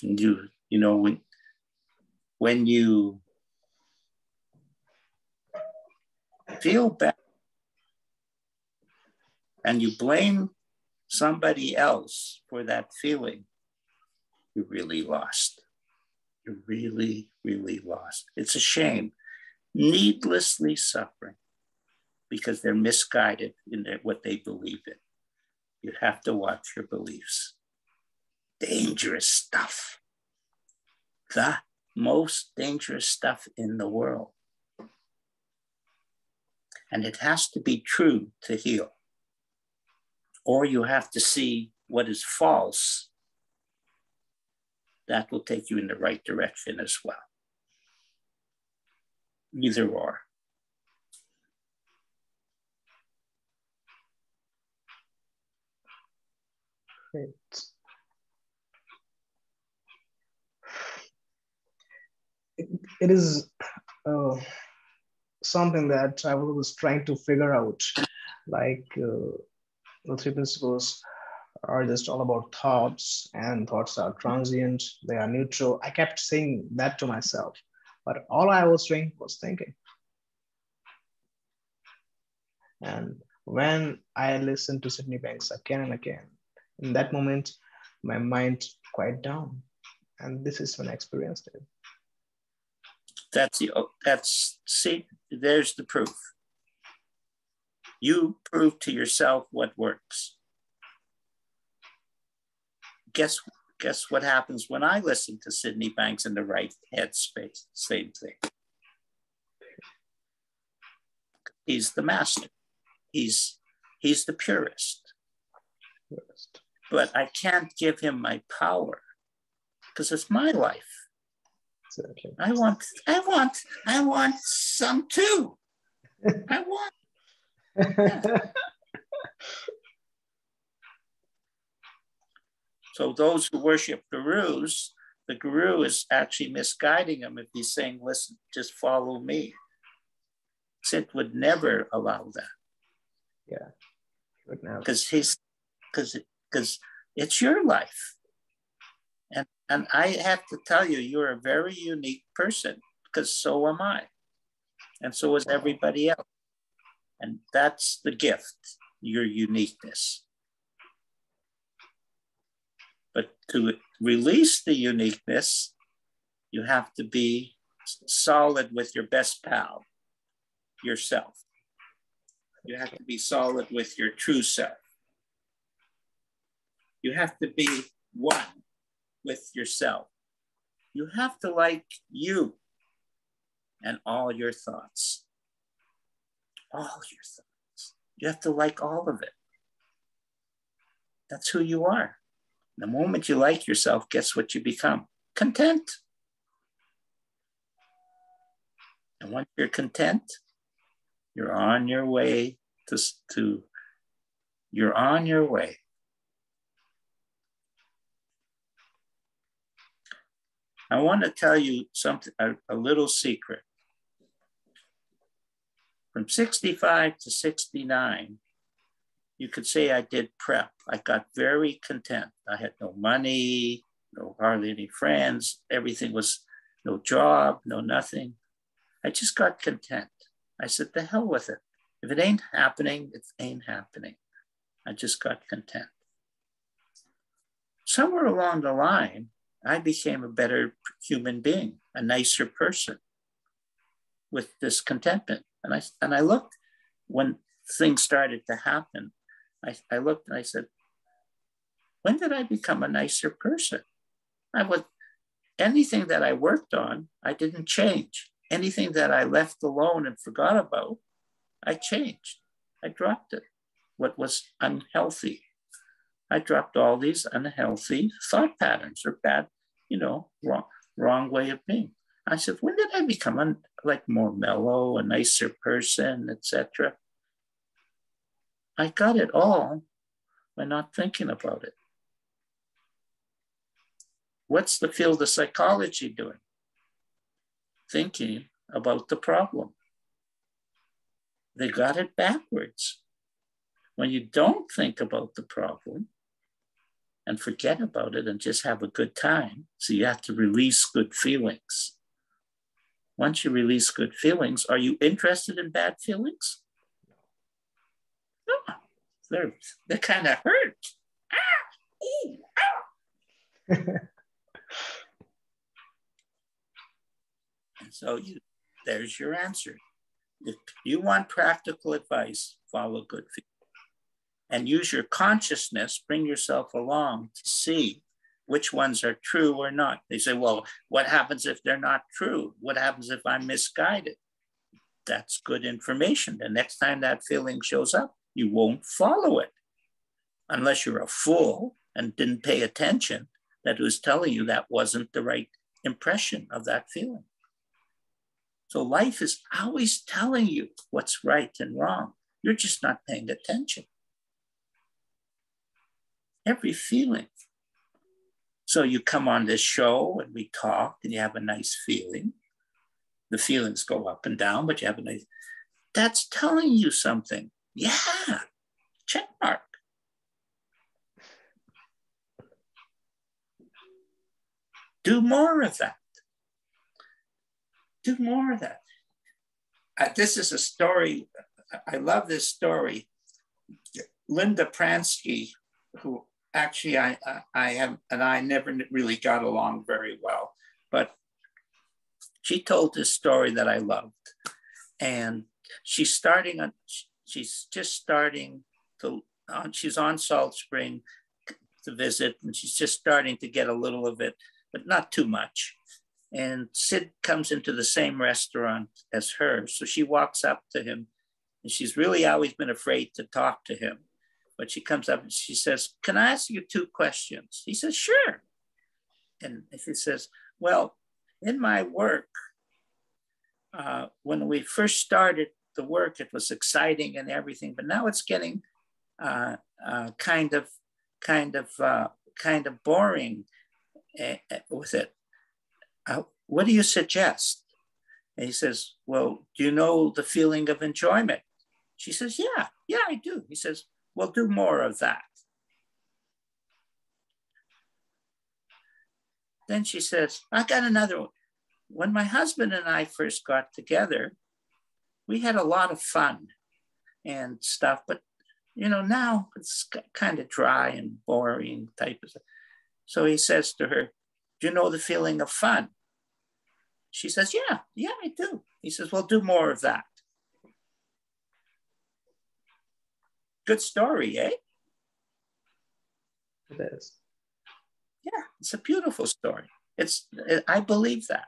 and you know, when you feel bad and you blame somebody else for that feeling, you're really lost. You're really, really lost. It's a shame. Needlessly suffering because they're misguided in what they believe in. You have to watch your beliefs. Dangerous stuff. The most dangerous stuff in the world. And it has to be true to heal. Or you have to see what is false. That will take you in the right direction as well. Either or. Great. It is something that I was trying to figure out. Like the three principles are just all about thoughts, and thoughts are transient, they are neutral. I kept saying that to myself, but all I was doing was thinking. And when I listened to Sydney Banks again and again, in that moment, my mind quieted down. And this is when I experienced it. See, there's the proof. You prove to yourself what works. Guess what happens when I listen to Sydney Banks in the right headspace? Same thing. He's the master. He's the purist. But I can't give him my power because it's my life. Exactly. I want some too. I want. Yeah. So those who worship gurus, the guru is actually misguiding them if he's saying, listen, just follow me. Sid would never allow that. Yeah. Because it's your life. And I have to tell you, you're a very unique person, because so am I. And so is everybody else. And that's the gift, your uniqueness. But to release the uniqueness, you have to be solid with your best pal, yourself. You have to be solid with your true self. You have to be one with yourself. You have to like you and all your thoughts. All your thoughts. You have to like all of it. That's who you are. The moment you like yourself, guess what you become? Content. And once you're content, you're on your way you're on your way. I want to tell you something, a little secret. From 65 to 69, you could say I did prep. I got very content. I had no money, no hardly any friends. Everything was no job, no nothing. I just got content. I said, the hell with it. If it ain't happening, it ain't happening. I just got content. Somewhere along the line, I became a better human being, a nicer person with this contentment. And I looked when things started to happen. I looked and I said, when did I become a nicer person? Anything that I worked on, I didn't change. Anything that I left alone and forgot about, I changed. I dropped it. What was unhealthy, I dropped all these unhealthy thought patterns or bad, wrong way of being. I said, when did I become more mellow, a nicer person, etc.? I got it all by not thinking about it. What's the field of psychology doing? Thinking about the problem. They got it backwards. When you don't think about the problem and forget about it and just have a good time, so you have to release good feelings. Once you release good feelings, are you interested in bad feelings? No, they kind of hurt. Ooh, And so there's your answer. If you want practical advice, follow good feelings. And use your consciousness, bring yourself along to see which ones are true or not. They say, well, what happens if they're not true? What happens if I'm misguided? That's good information. The next time that feeling shows up, you won't follow it. Unless you're a fool and didn't pay attention that it was telling you that wasn't the right impression of that feeling. So life is always telling you what's right and wrong. You're just not paying attention. Every feeling. So you come on this show and we talk and you have a nice feeling. The feelings go up and down, but you have a nice, that's telling you something. Yeah, check mark. Do more of that. Do more of that. This is a story. I love this story. Linda Pransky, who actually I never really got along very well, but she told this story that I loved. And she's on Salt Spring to visit, and she's just starting to get a little of it, but not too much. And Sid comes into the same restaurant as her. So she walks up to him, and she's really always been afraid to talk to him. But she comes up and she says, can I ask you 2 questions? He says, sure. And he says, well, in my work, when we first started the work, it was exciting and everything, but now it's getting kind of boring with it. What do you suggest? And he says, well, do you know the feeling of enjoyment? She says, yeah, I do. He says, well, do more of that. Then she says, I got another one. When my husband and I first got together, we had a lot of fun and stuff, but now it's kind of dry and boring type of stuff. So he says to her, do you know the feeling of fun? She says, yeah, I do. He says, well, do more of that. Good story, eh? It is. Yeah, it's a beautiful story. I believe that.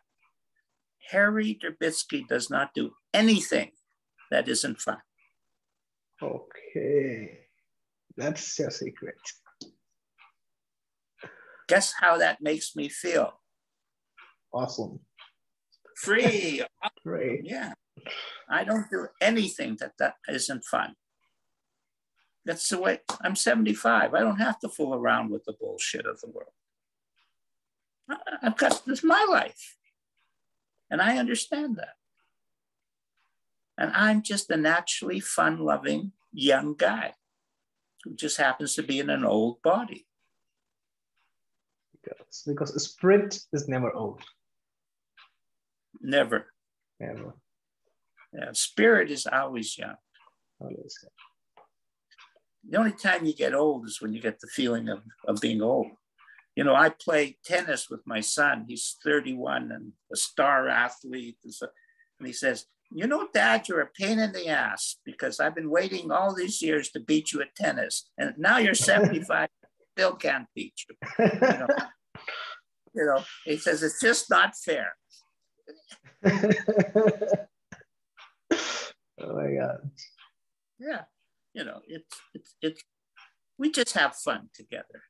Harry Derbitsky does not do anything that isn't fun. Okay. That's your secret. Guess how that makes me feel? Awesome. Free. Great. Yeah. I don't do anything that isn't fun. That's the way. I'm 75. I don't have to fool around with the bullshit of the world. I've got this is my life. And I understand that. And I'm just a naturally fun-loving young guy who just happens to be in an old body. Because spirit is never old. Never. Never. Yeah, spirit is always young. Always. The only time you get old is when you get the feeling of being old. You know, I play tennis with my son. He's 31 and a star athlete. And he says, you know, Dad, you're a pain in the ass because I've been waiting all these years to beat you at tennis. And now you're 75, still can't beat you. You know, he says, it's just not fair. Oh my God. Yeah. You know, it's we just have fun together.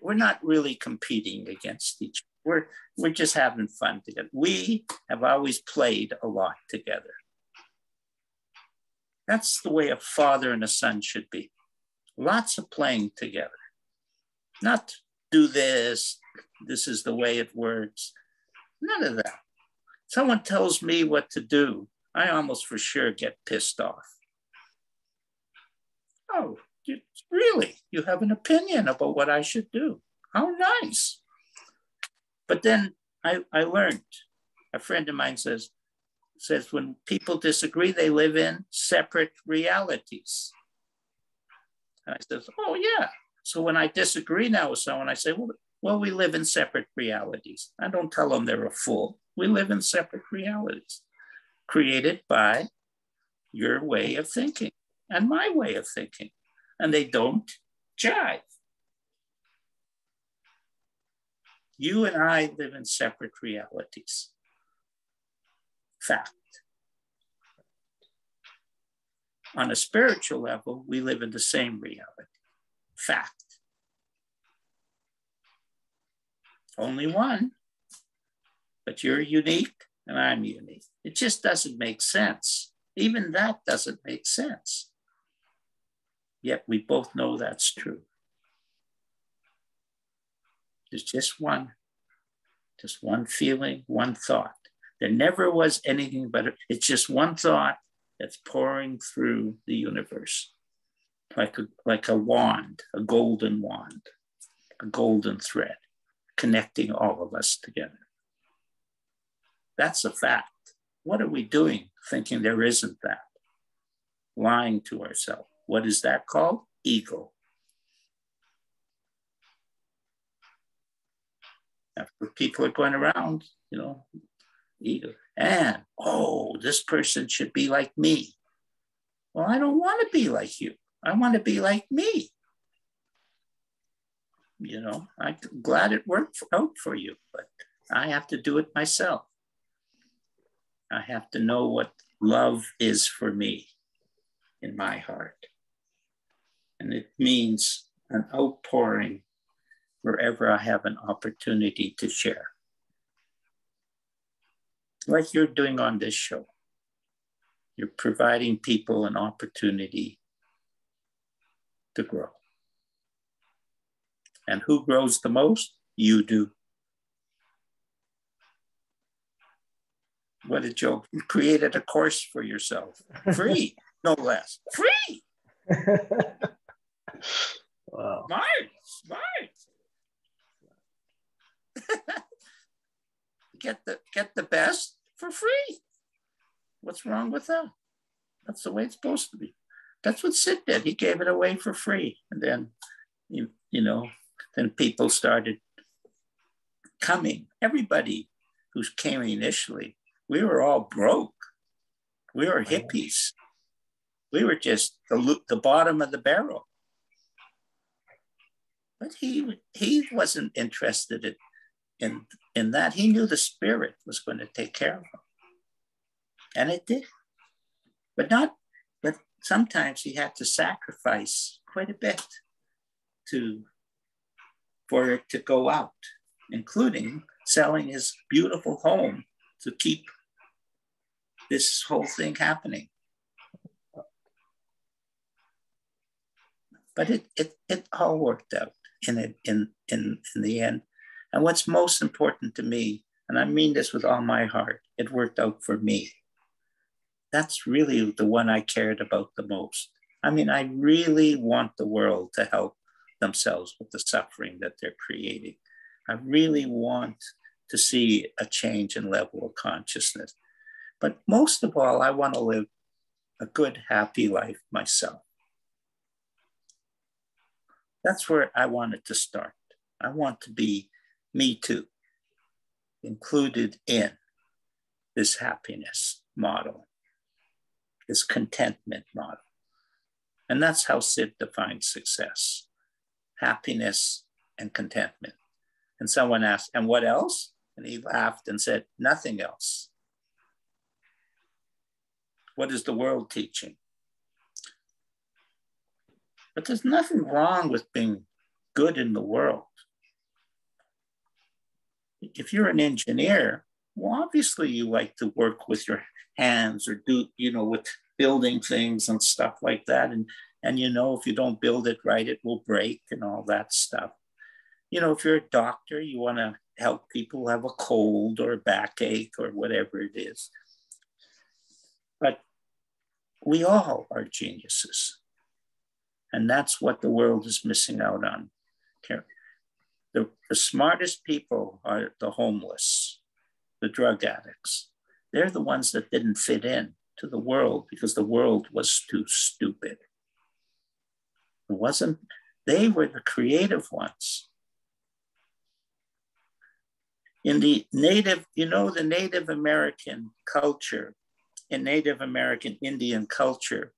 We're not really competing against each other. We're just having fun together. We have always played a lot together. That's the way a father and a son should be. Lots of playing together. Not do this is the way it works. None of that. Someone tells me what to do, I almost for sure get pissed off. Oh, really? You have an opinion about what I should do? How nice. But then I learned, a friend of mine says when people disagree, they live in separate realities. And I says, oh yeah. So when I disagree now with someone, I say, well, we live in separate realities. I don't tell them they're a fool. We live in separate realities created by your way of thinking and my way of thinking. And they don't jive. You and I live in separate realities. Fact. On a spiritual level, we live in the same reality. Fact. Only one, but you're unique and I'm unique. It just doesn't make sense. Even that doesn't make sense. Yet we both know that's true. There's just one feeling, one thought. There never was anything but it's just one thought that's pouring through the universe. Like a wand, a golden wand, a golden thread, connecting all of us together. That's a fact. What are we doing thinking there isn't that? Lying to ourselves. What is that called? Ego. After people are going around, ego. And, this person should be like me. Well, I don't want to be like you. I want to be like me. I'm glad it worked out for you, but I have to do it myself. I have to know what love is for me in my heart. And it means an outpouring wherever I have an opportunity to share. Like you're doing on this show. You're providing people an opportunity to grow. And who grows the most? You do. What a joke. You created a course for yourself. Free, no less. Free. Wow. Smart. Get the best for free. What's wrong with that? That's the way it's supposed to be. That's what Sid did. He gave it away for free. And then, then people started coming. Everybody who came initially, we were all broke. We were hippies. We were just the bottom of the barrel. But he wasn't interested in that. He knew the spirit was going to take care of him. And it did. But sometimes he had to sacrifice quite a bit for it to go out, including selling his beautiful home to keep this whole thing happening. But it all worked out in the end. And what's most important to me, and I mean this with all my heart, it worked out for me. That's really the one I cared about the most. I mean, I really want the world to help themselves with the suffering that they're creating. I really want to see a change in level of consciousness. But most of all, I want to live a good, happy life myself. That's where I wanted to start. I want to be me too, included in this happiness model, this contentment model. And that's how Sid defines success: happiness and contentment. And someone asked, and what else? And he laughed and said, nothing else. What is the world teaching? But there's nothing wrong with being good in the world. If you're an engineer, well, obviously you like to work with your hands or do, with building things and stuff like that. And if you don't build it right, it will break and all that stuff. If you're a doctor, you want to help people have a cold or a backache or whatever it is. But we all are geniuses. And that's what the world is missing out on. The smartest people are the homeless, the drug addicts. They're the ones that didn't fit in to the world because the world was too stupid. They were the creative ones. In the Native American culture, in Native American Indian culture,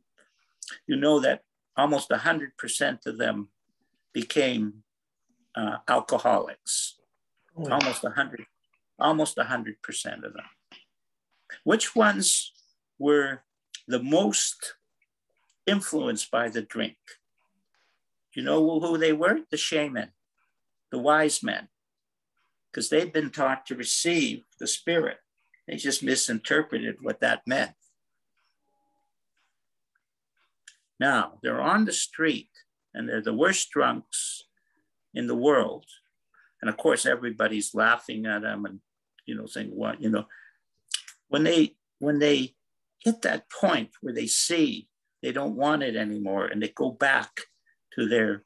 that almost 100% of them became alcoholics. Oh. Almost 100% of them. Which ones were the most influenced by the drink? You know who they were? The shaman, the wise men, because they'd been taught to receive the spirit. They just misinterpreted what that meant. Now, they're on the street and they're the worst drunks in the world. And of course, everybody's laughing at them and, saying, what, when they hit that point where they see they don't want it anymore and they go back to their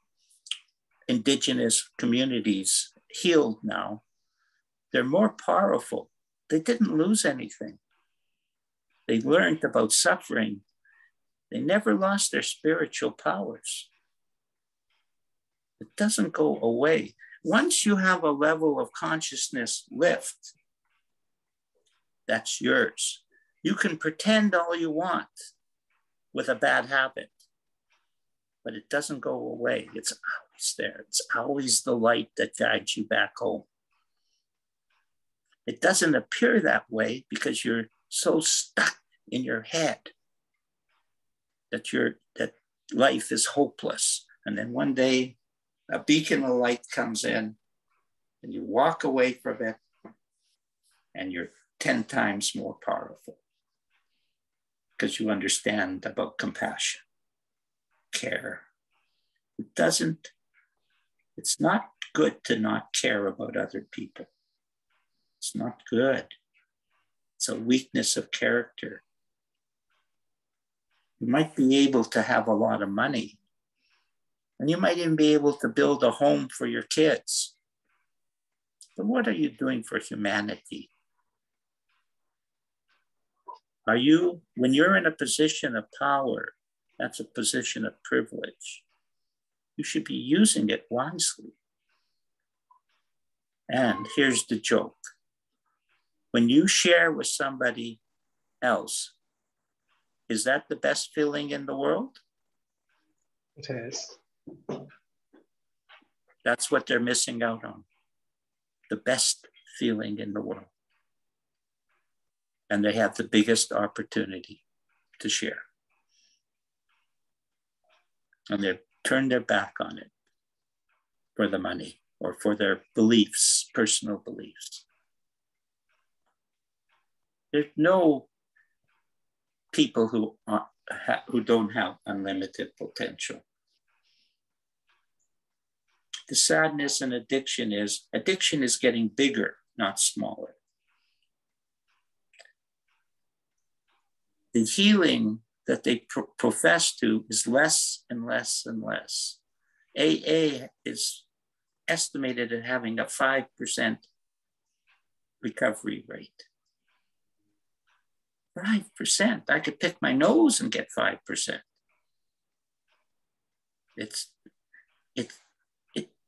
indigenous communities, healed now, they're more powerful. They didn't lose anything. They learned about suffering. They never lost their spiritual powers. It doesn't go away. Once you have a level of consciousness lift, that's yours. You can pretend all you want with a bad habit, but it doesn't go away. It's always there. It's always the light that guides you back home. It doesn't appear that way because you're so stuck in your head that life is hopeless. And then one day a beacon of light comes in and you walk away from it and you're 10 times more powerful because you understand about compassion, care. It's not good to not care about other people. It's not good. It's a weakness of character. You might be able to have a lot of money, and you might even be able to build a home for your kids. But what are you doing for humanity? When you're in a position of power, that's a position of privilege. You should be using it wisely. And here's the joke. When you share with somebody else, is that the best feeling in the world? It is. That's what they're missing out on. The best feeling in the world. And they have the biggest opportunity to share. and they turn their back on it for the money or for their beliefs, personal beliefs. There's no people who don't have unlimited potential. The sadness in addiction is getting bigger, not smaller. The healing that they profess to is less and less and less. AA is estimated at having a 5% recovery rate. 5%. I could pick my nose and get 5%.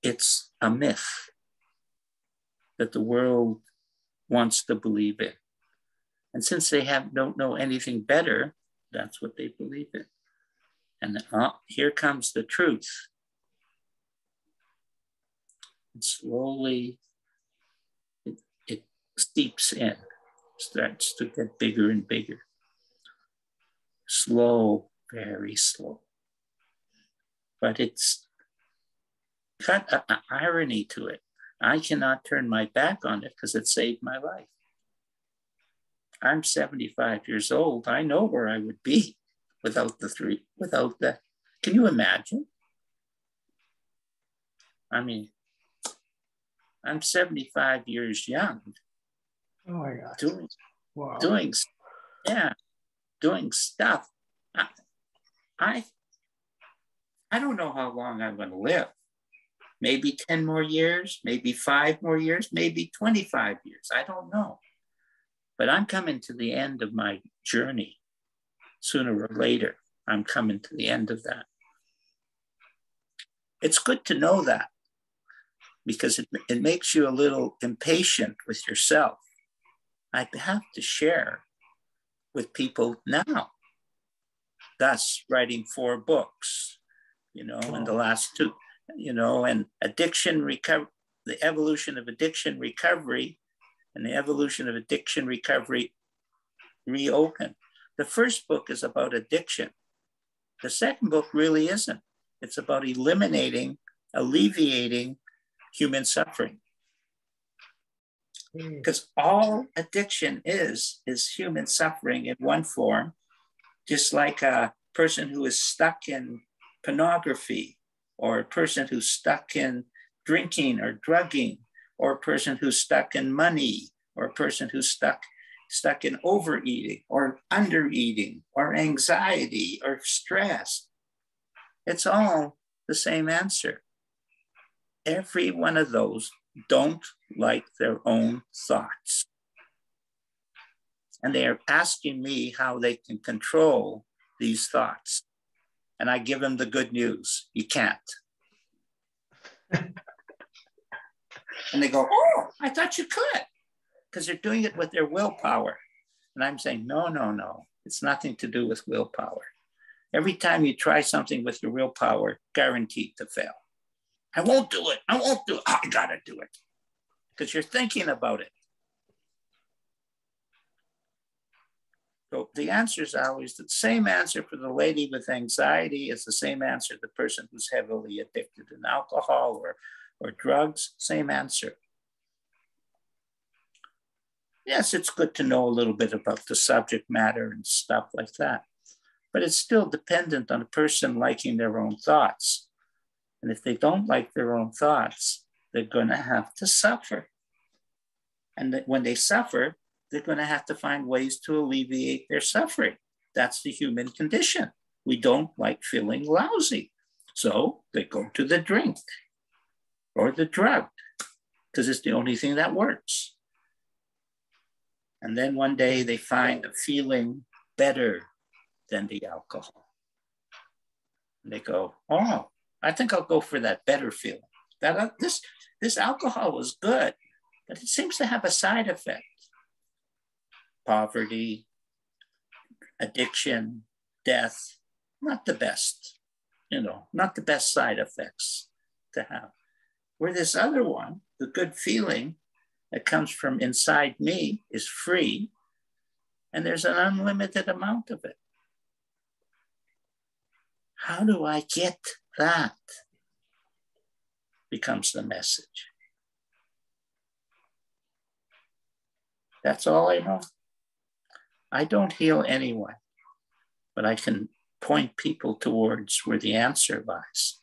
It's a myth that the world wants to believe in. And since they don't know anything better, that's what they believe in. And here comes the truth. And slowly it seeps in, starts to get bigger and bigger. Slow, very slow. But it's got an irony to it. I cannot turn my back on it because it saved my life. I'm 75 years old. I know where I would be without that. Can you imagine? I mean, I'm 75 years young. Oh my God. Doing stuff. I don't know how long I'm going to live. Maybe 10 more years, maybe 5 more years, maybe 25 years. I don't know. But I'm coming to the end of my journey. Sooner or later, I'm coming to the end of that. It's good to know that because it makes you a little impatient with yourself. I have to share with people now. Thus, writing 4 books, and the last 2, and addiction recovery, the evolution of addiction recovery, and the evolution of addiction recovery reopened. The first book is about addiction. The second book really isn't. It's about alleviating human suffering. Because all addiction is human suffering in one form, just like a person who is stuck in pornography, or a person who's stuck in drinking or drugging, or a person who's stuck in money, or a person who's stuck in overeating or undereating or anxiety or stress. It's all the same answer. Every one of those don't like their own thoughts. And they are asking me how they can control these thoughts. And I give them the good news. You can't. And they go, oh, I thought you could. Because they're doing it with their willpower. And I'm saying, no. It's nothing to do with willpower. Every time you try something with your willpower, guaranteed to fail. I won't do it. I gotta do it. Because you're thinking about it. So the answer is always the same answer for the lady with anxiety is the same answer the person who's heavily addicted in alcohol or drugs, same answer. Yes, it's good to know a little bit about the subject matter and stuff like that, but it's still dependent on a person liking their own thoughts. And if they don't like their own thoughts, they're going to have to suffer. And when they suffer, they're going to have to find ways to alleviate their suffering. That's the human condition. We don't like feeling lousy. So they go to the drink or the drug because it's the only thing that works. And then one day they find a feeling better than the alcohol. And they go, oh, I think I'll go for that better feeling. This alcohol was good, but it seems to have a side effect. Poverty, addiction, death, not the best, not the best side effects to have. Where this other one, the good feeling that comes from inside me is free, and there's an unlimited amount of it. How do I get that? Becomes the message. That's all I know. I don't heal anyone, but I can point people towards where the answer lies.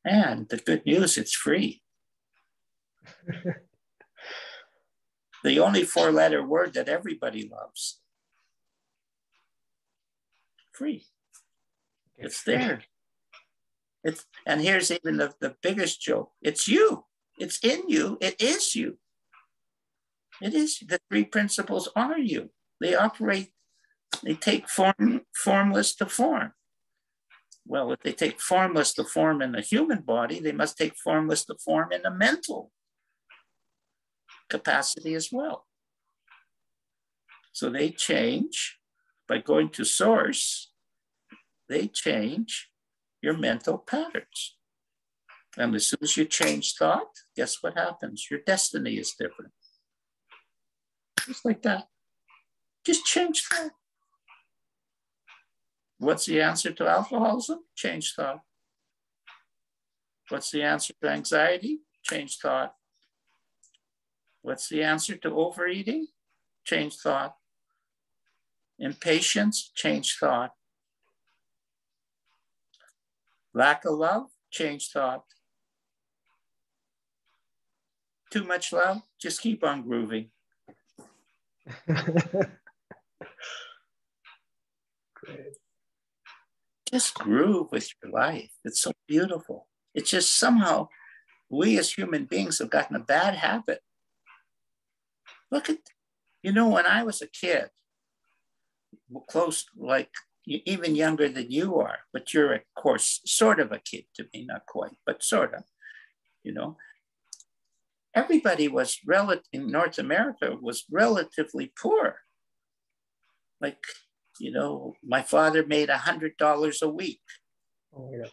And the good news, it's free. The only four-letter word that everybody loves. Free. It's there. And here's even the biggest joke. It's you. It's in you. It is you. It is. The three principles are you. They operate, they take formless to form. Well, if they take formless to form in the human body, they must take formless to form in the mental capacity as well. So they change by going to source, they change your mental patterns. And as soon as you change thought, guess what happens? Your destiny is different. Just like that. Just change thought. What's the answer to alcoholism? Change thought. What's the answer to anxiety? Change thought. What's the answer to overeating? Change thought. Impatience? Change thought. Lack of love? Change thought. Too much love? Just keep on grooving. Great. Just groove with your life. It's so beautiful. It's just somehow we as human beings have gotten a bad habit. Look at, when I was a kid, close, like even younger than you are, but you're, of course, sort of a kid to me, not quite, but sort of, everybody was in North America was relatively poor. Like, my father made $100 a week. Oh, yeah.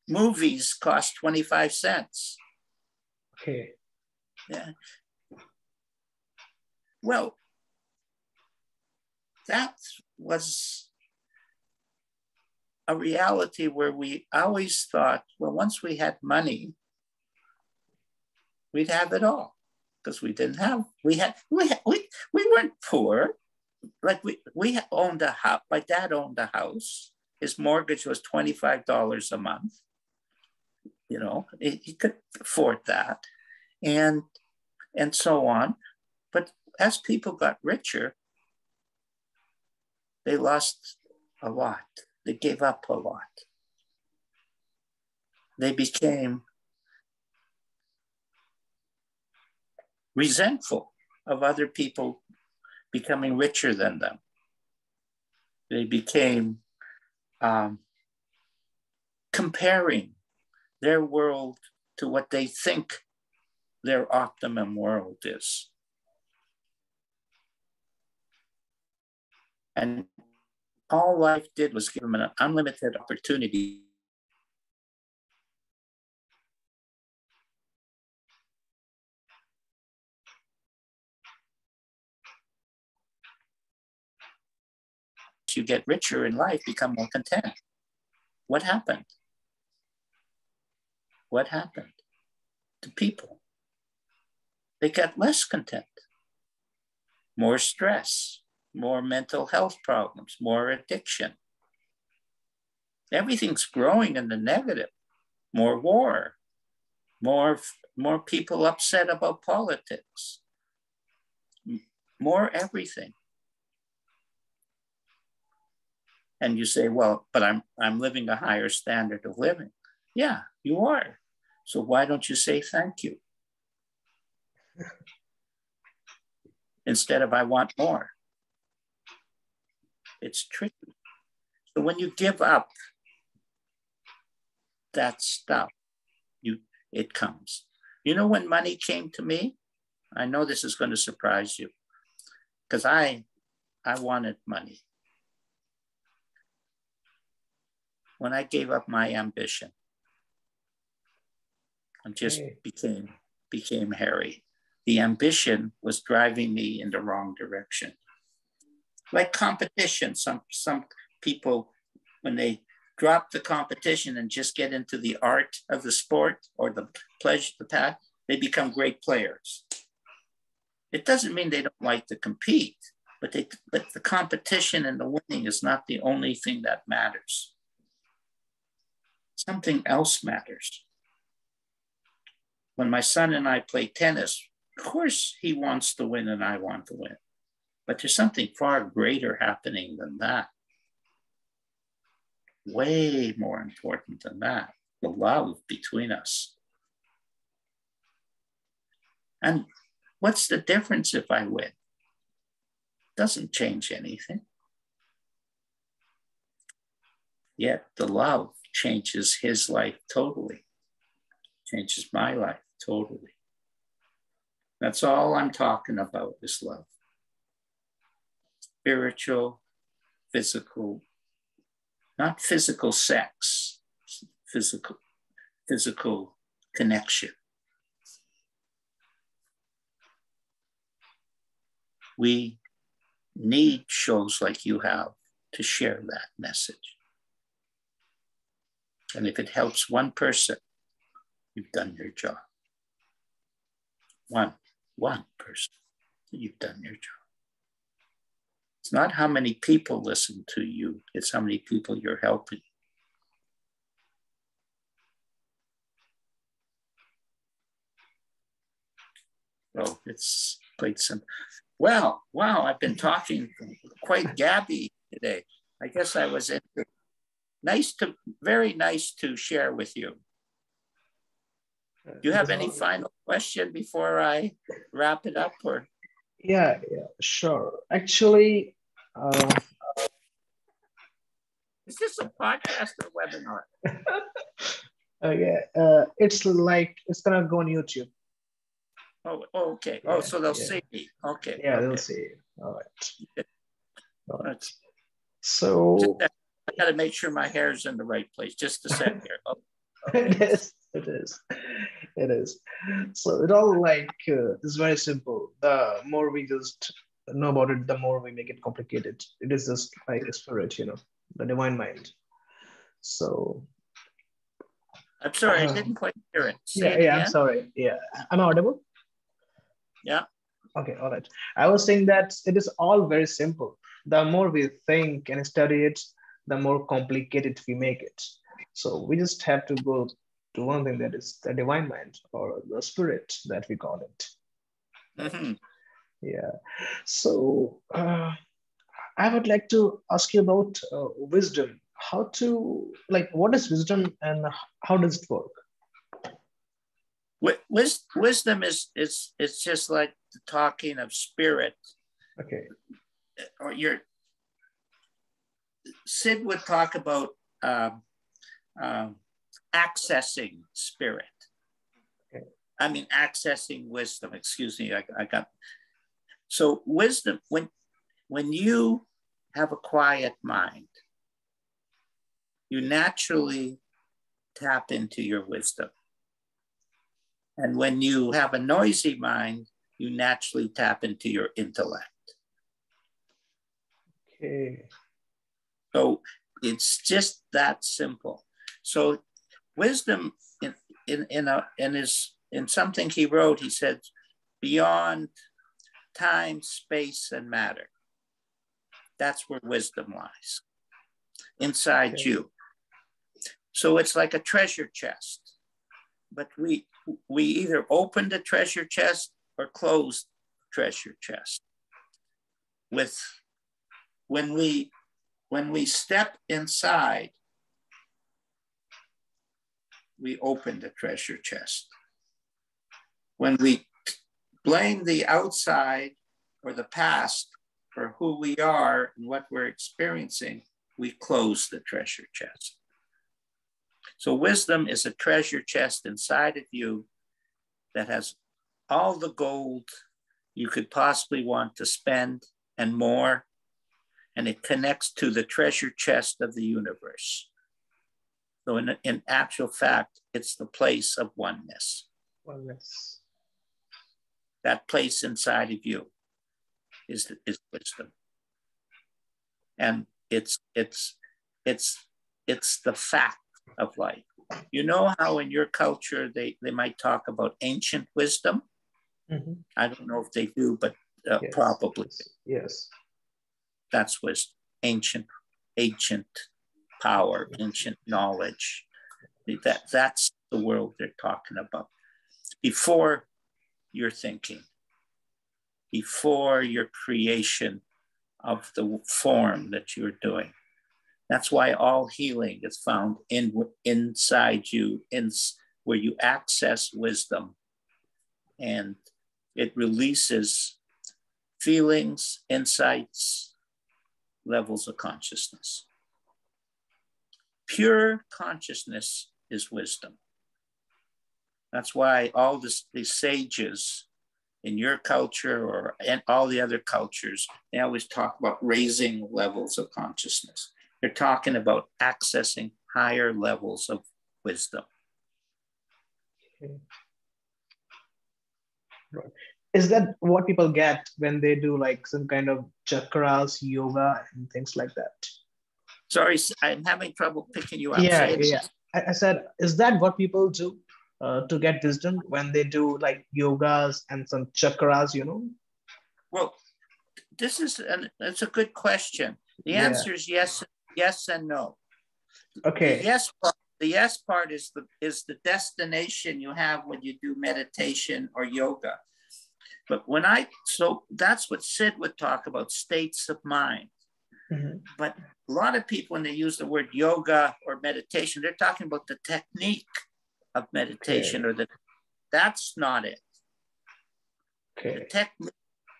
Movies cost 25 cents. Okay. Yeah. Well, that was a reality where we always thought, well, once we had money, we'd have it all. Because we didn't have, we weren't poor. Like we owned a house. My dad owned a house. His mortgage was $25 a month. He could afford that, and so on. But as people got richer, they lost a lot. They gave up a lot. They became resentful of other people becoming richer than them. They became comparing their world to what they think their optimum world is. And all life did was give them an unlimited opportunity you get richer in life, become more content. What happened? What happened to people? They got less content, more stress, more mental health problems, more addiction. Everything's growing in the negative. More war, more people upset about politics, more everything. And you say, well, but I'm living a higher standard of living. Yeah, you are. So why don't you say thank you? Instead of I want more. It's tricky. So when you give up that stuff, it comes. When money came to me, I know this is going to surprise you, because I wanted money. When I gave up my ambition and just became Harry, the ambition was driving me in the wrong direction. Like competition. Some people, when they drop the competition and just get into the art of the sport or the pleasure, the path, they become great players. It doesn't mean they don't like to compete, but the competition and the winning is not the only thing that matters. Something else matters. When my son and I play tennis, of course he wants to win and I want to win. But there's something far greater happening than that. Way more important than that. The love between us. And what's the difference if I win? Doesn't change anything. Yet the love changes his life totally. Changes my life totally. That's all I'm talking about is love. Spiritual, physical, not physical sex, physical connection. We need shows like you have to share that message. And if it helps one person, you've done your job. One person, you've done your job. It's not how many people listen to you, it's how many people you're helping. So it's quite simple. Well, wow, I've been talking quite gabby today. I guess I was very nice to share with you. Do you have any final question before I wrap it up? Or? Yeah, sure. Actually, is this a podcast or webinar? it's like it's gonna go on YouTube. Oh, okay. Oh, so they'll see me. Okay. Yeah, okay. they'll see you. All right. All right. That's, so I got to make sure my hair is in the right place. Just a second here. Oh, okay. It is. So it all like is very simple. The more we just know about it, the more we make it complicated. It is just like a spirit, the divine mind. So I'm sorry, I didn't quite hear it. Say it again. I'm sorry. Yeah, am I audible? Yeah. Okay, all right. I was saying that it is all very simple. The more we think and study it, the more complicated we make it. So we just have to go to one thing, that is the divine mind, or the spirit that we call it. Mm-hmm. Yeah. So I would like to ask you about wisdom. What is wisdom and how does it work? Wisdom is it's just like the talking of spirit. Okay. Or Sid would talk about accessing spirit. Okay. I mean, accessing wisdom. Excuse me. I got. So wisdom, when you have a quiet mind, you naturally tap into your wisdom. And when you have a noisy mind, you naturally tap into your intellect. Okay. So it's just that simple. So wisdom in something he wrote, he said, beyond time, space, and matter. That's where wisdom lies, inside you. So it's like a treasure chest. But we either open the treasure chest or close the treasure chest. When we step inside, we open the treasure chest. When we blame the outside or the past for who we are and what we're experiencing, we close the treasure chest. So wisdom is a treasure chest inside of you that has all the gold you could possibly want to spend and more. And it connects to the treasure chest of the universe. So in actual fact, it's the place of oneness. Oneness. That place inside of you is wisdom. And it's the fact of life. You know how in your culture they might talk about ancient wisdom? I don't know if they do, but Yes. probably. Yes. That's wisdom, ancient power, ancient knowledge. That's the world they're talking about. Before your thinking, before your creation of the form that you're doing. That's why all healing is found inside you, where you access wisdom, and it releases feelings, insights, levels of consciousness. Pure consciousness is wisdom. That's why all these sages in your culture and all the other cultures, they always talk about raising levels of consciousness. They're talking about accessing higher levels of wisdom. Okay. Right. Is that what people get when they do like some kind of chakras, yoga, and things like that? Sorry, I'm having trouble picking you up. Yeah. I said, is that what people do to get wisdom when they do like yogas and some chakras, Well, that's a good question. The answer is yes and no. Okay. The yes part is the destination you have when you do meditation or yoga. But so that's what Sid would talk about, states of mind. But a lot of people, when they use the word yoga or meditation, they're talking about the technique of meditation, or that's not it. The technique,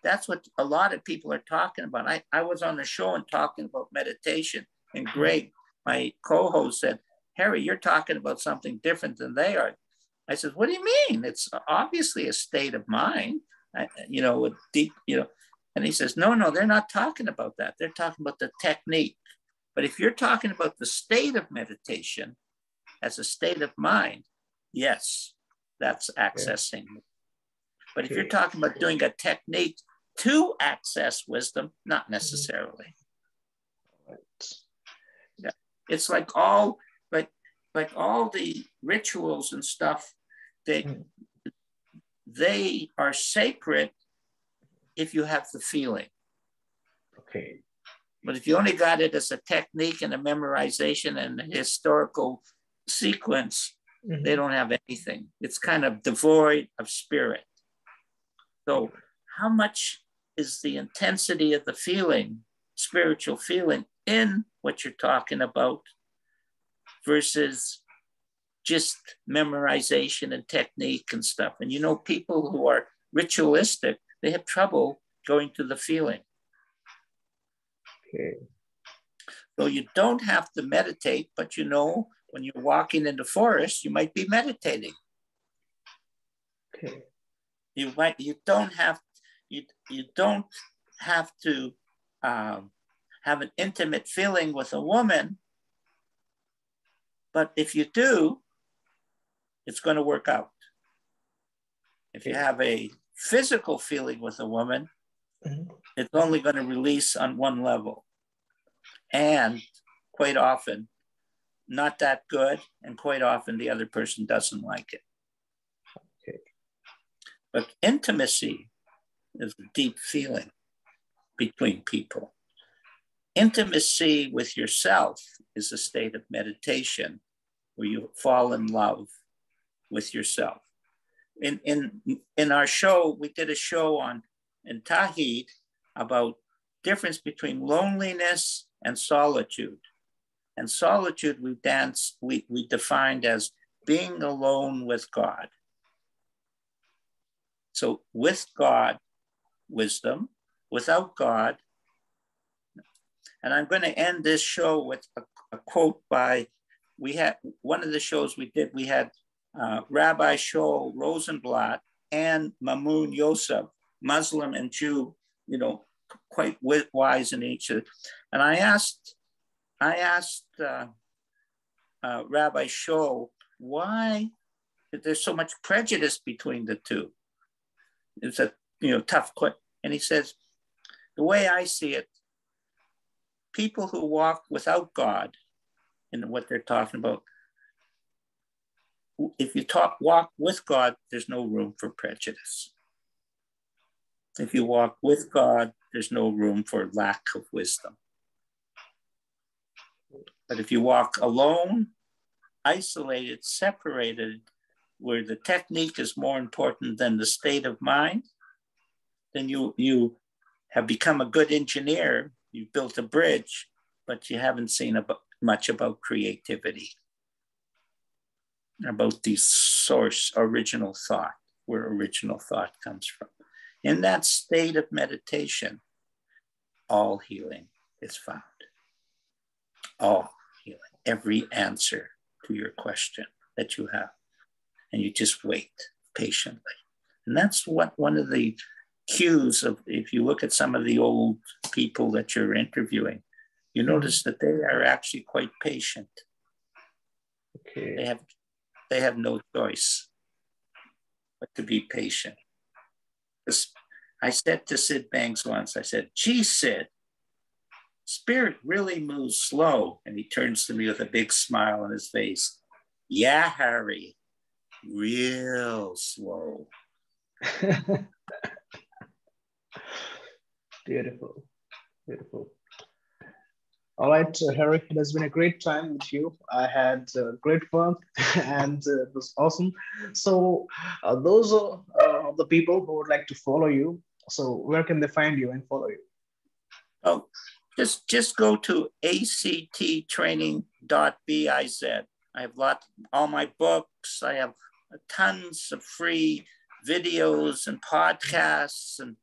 that's what a lot of people are talking about. I was on the show and talking about meditation, and Greg, my co-host, said, Harry, you're talking about something different than they are. I said, what do you mean? It's obviously a state of mind, with deep, and he says, no, they're not talking about that. They're talking about the technique. But if you're talking about the state of meditation as a state of mind, yes, that's accessing. But if you're talking about doing a technique to access wisdom, not necessarily. Yeah. It's like all the rituals and stuff, they are sacred if you have the feeling. Okay. But if you only got it as a technique and a memorization and a historical sequence, they don't have anything. It's kind of devoid of spirit. So how much is the intensity of the feeling, spiritual feeling, in what you're talking about versus just memorization and technique and stuff? And people who are ritualistic, they have trouble going to the feeling. Okay. So you don't have to meditate, but when you're walking in the forest, you might be meditating. Okay. You don't have to have an intimate feeling with a woman, but if you do, it's going to work out. If you have a physical feeling with a woman, it's only going to release on one level. And quite often, not that good. And quite often, the other person doesn't like it. Okay. But intimacy is a deep feeling between people. Intimacy with yourself is a state of meditation where you fall in love with yourself. In our show, we did a show in Tahid about difference between loneliness and solitude. And solitude we defined as being alone with God. So with God, wisdom; without God. And I'm going to end this show with a quote by, one of the shows we did, we had Rabbi Shaul Rosenblatt and Mamoun Yosef, Muslim and Jew, quite wise in each of it. And I asked Rabbi Shaul, why there's so much prejudice between the two? It's a tough question. And he says, the way I see it, people who walk without God, and what they're talking about, if you walk with God, there's no room for prejudice. If you walk with God, there's no room for lack of wisdom. But if you walk alone, isolated, separated, where the technique is more important than the state of mind, then you have become a good engineer. You've built a bridge, but you haven't seen much about creativity, about the source, original thought, where original thought comes from. In that state of meditation, all healing is found. All healing, every answer to your question that you have. And you just wait patiently. And that's what one of the cues of, if you look at some of the old people that you're interviewing, you notice that they are actually quite patient. Okay. They have no choice but to be patient. I said to Sid Banks once, I said, "Gee, Sid, spirit really moves slow." And he turns to me with a big smile on his face. "Yeah, Harry, real slow." Beautiful, beautiful. All right, Harry, it has been a great time with you. I had great fun and it was awesome. So those are the people who would like to follow you. So where can they find you and follow you? Oh, just go to acttraining.biz. I have all my books. I have tons of free videos and podcasts and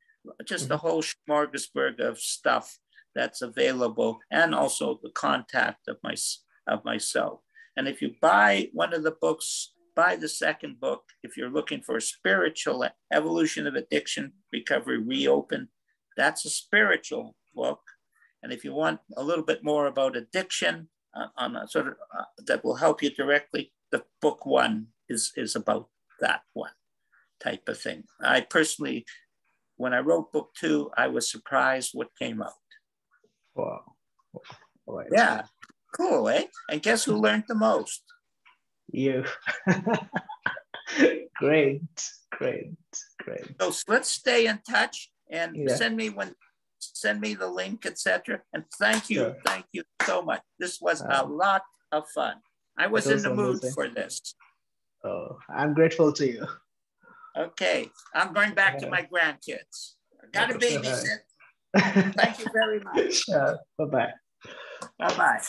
just a whole smorgasbord of stuff that's available, and also the contact of myself. And if you buy one of the books, buy the second book. If you're looking for spiritual evolution of addiction, recovery, reopen, that's a spiritual book. And if you want a little bit more about addiction, on a sort of that will help you directly, the book one is about that one type of thing. I personally, when I wrote book two, I was surprised what came out. Wow. All right. Yeah, cool, eh? And guess who learned the most? You. Great. So let's stay in touch and Yeah. send me the link, etc. And thank you so much. This was a lot of fun. I was in the mood for this. Oh, I'm grateful to you. Okay, I'm going back to my grandkids. I got a babysit. Thank you very much. Bye-bye. Bye-bye.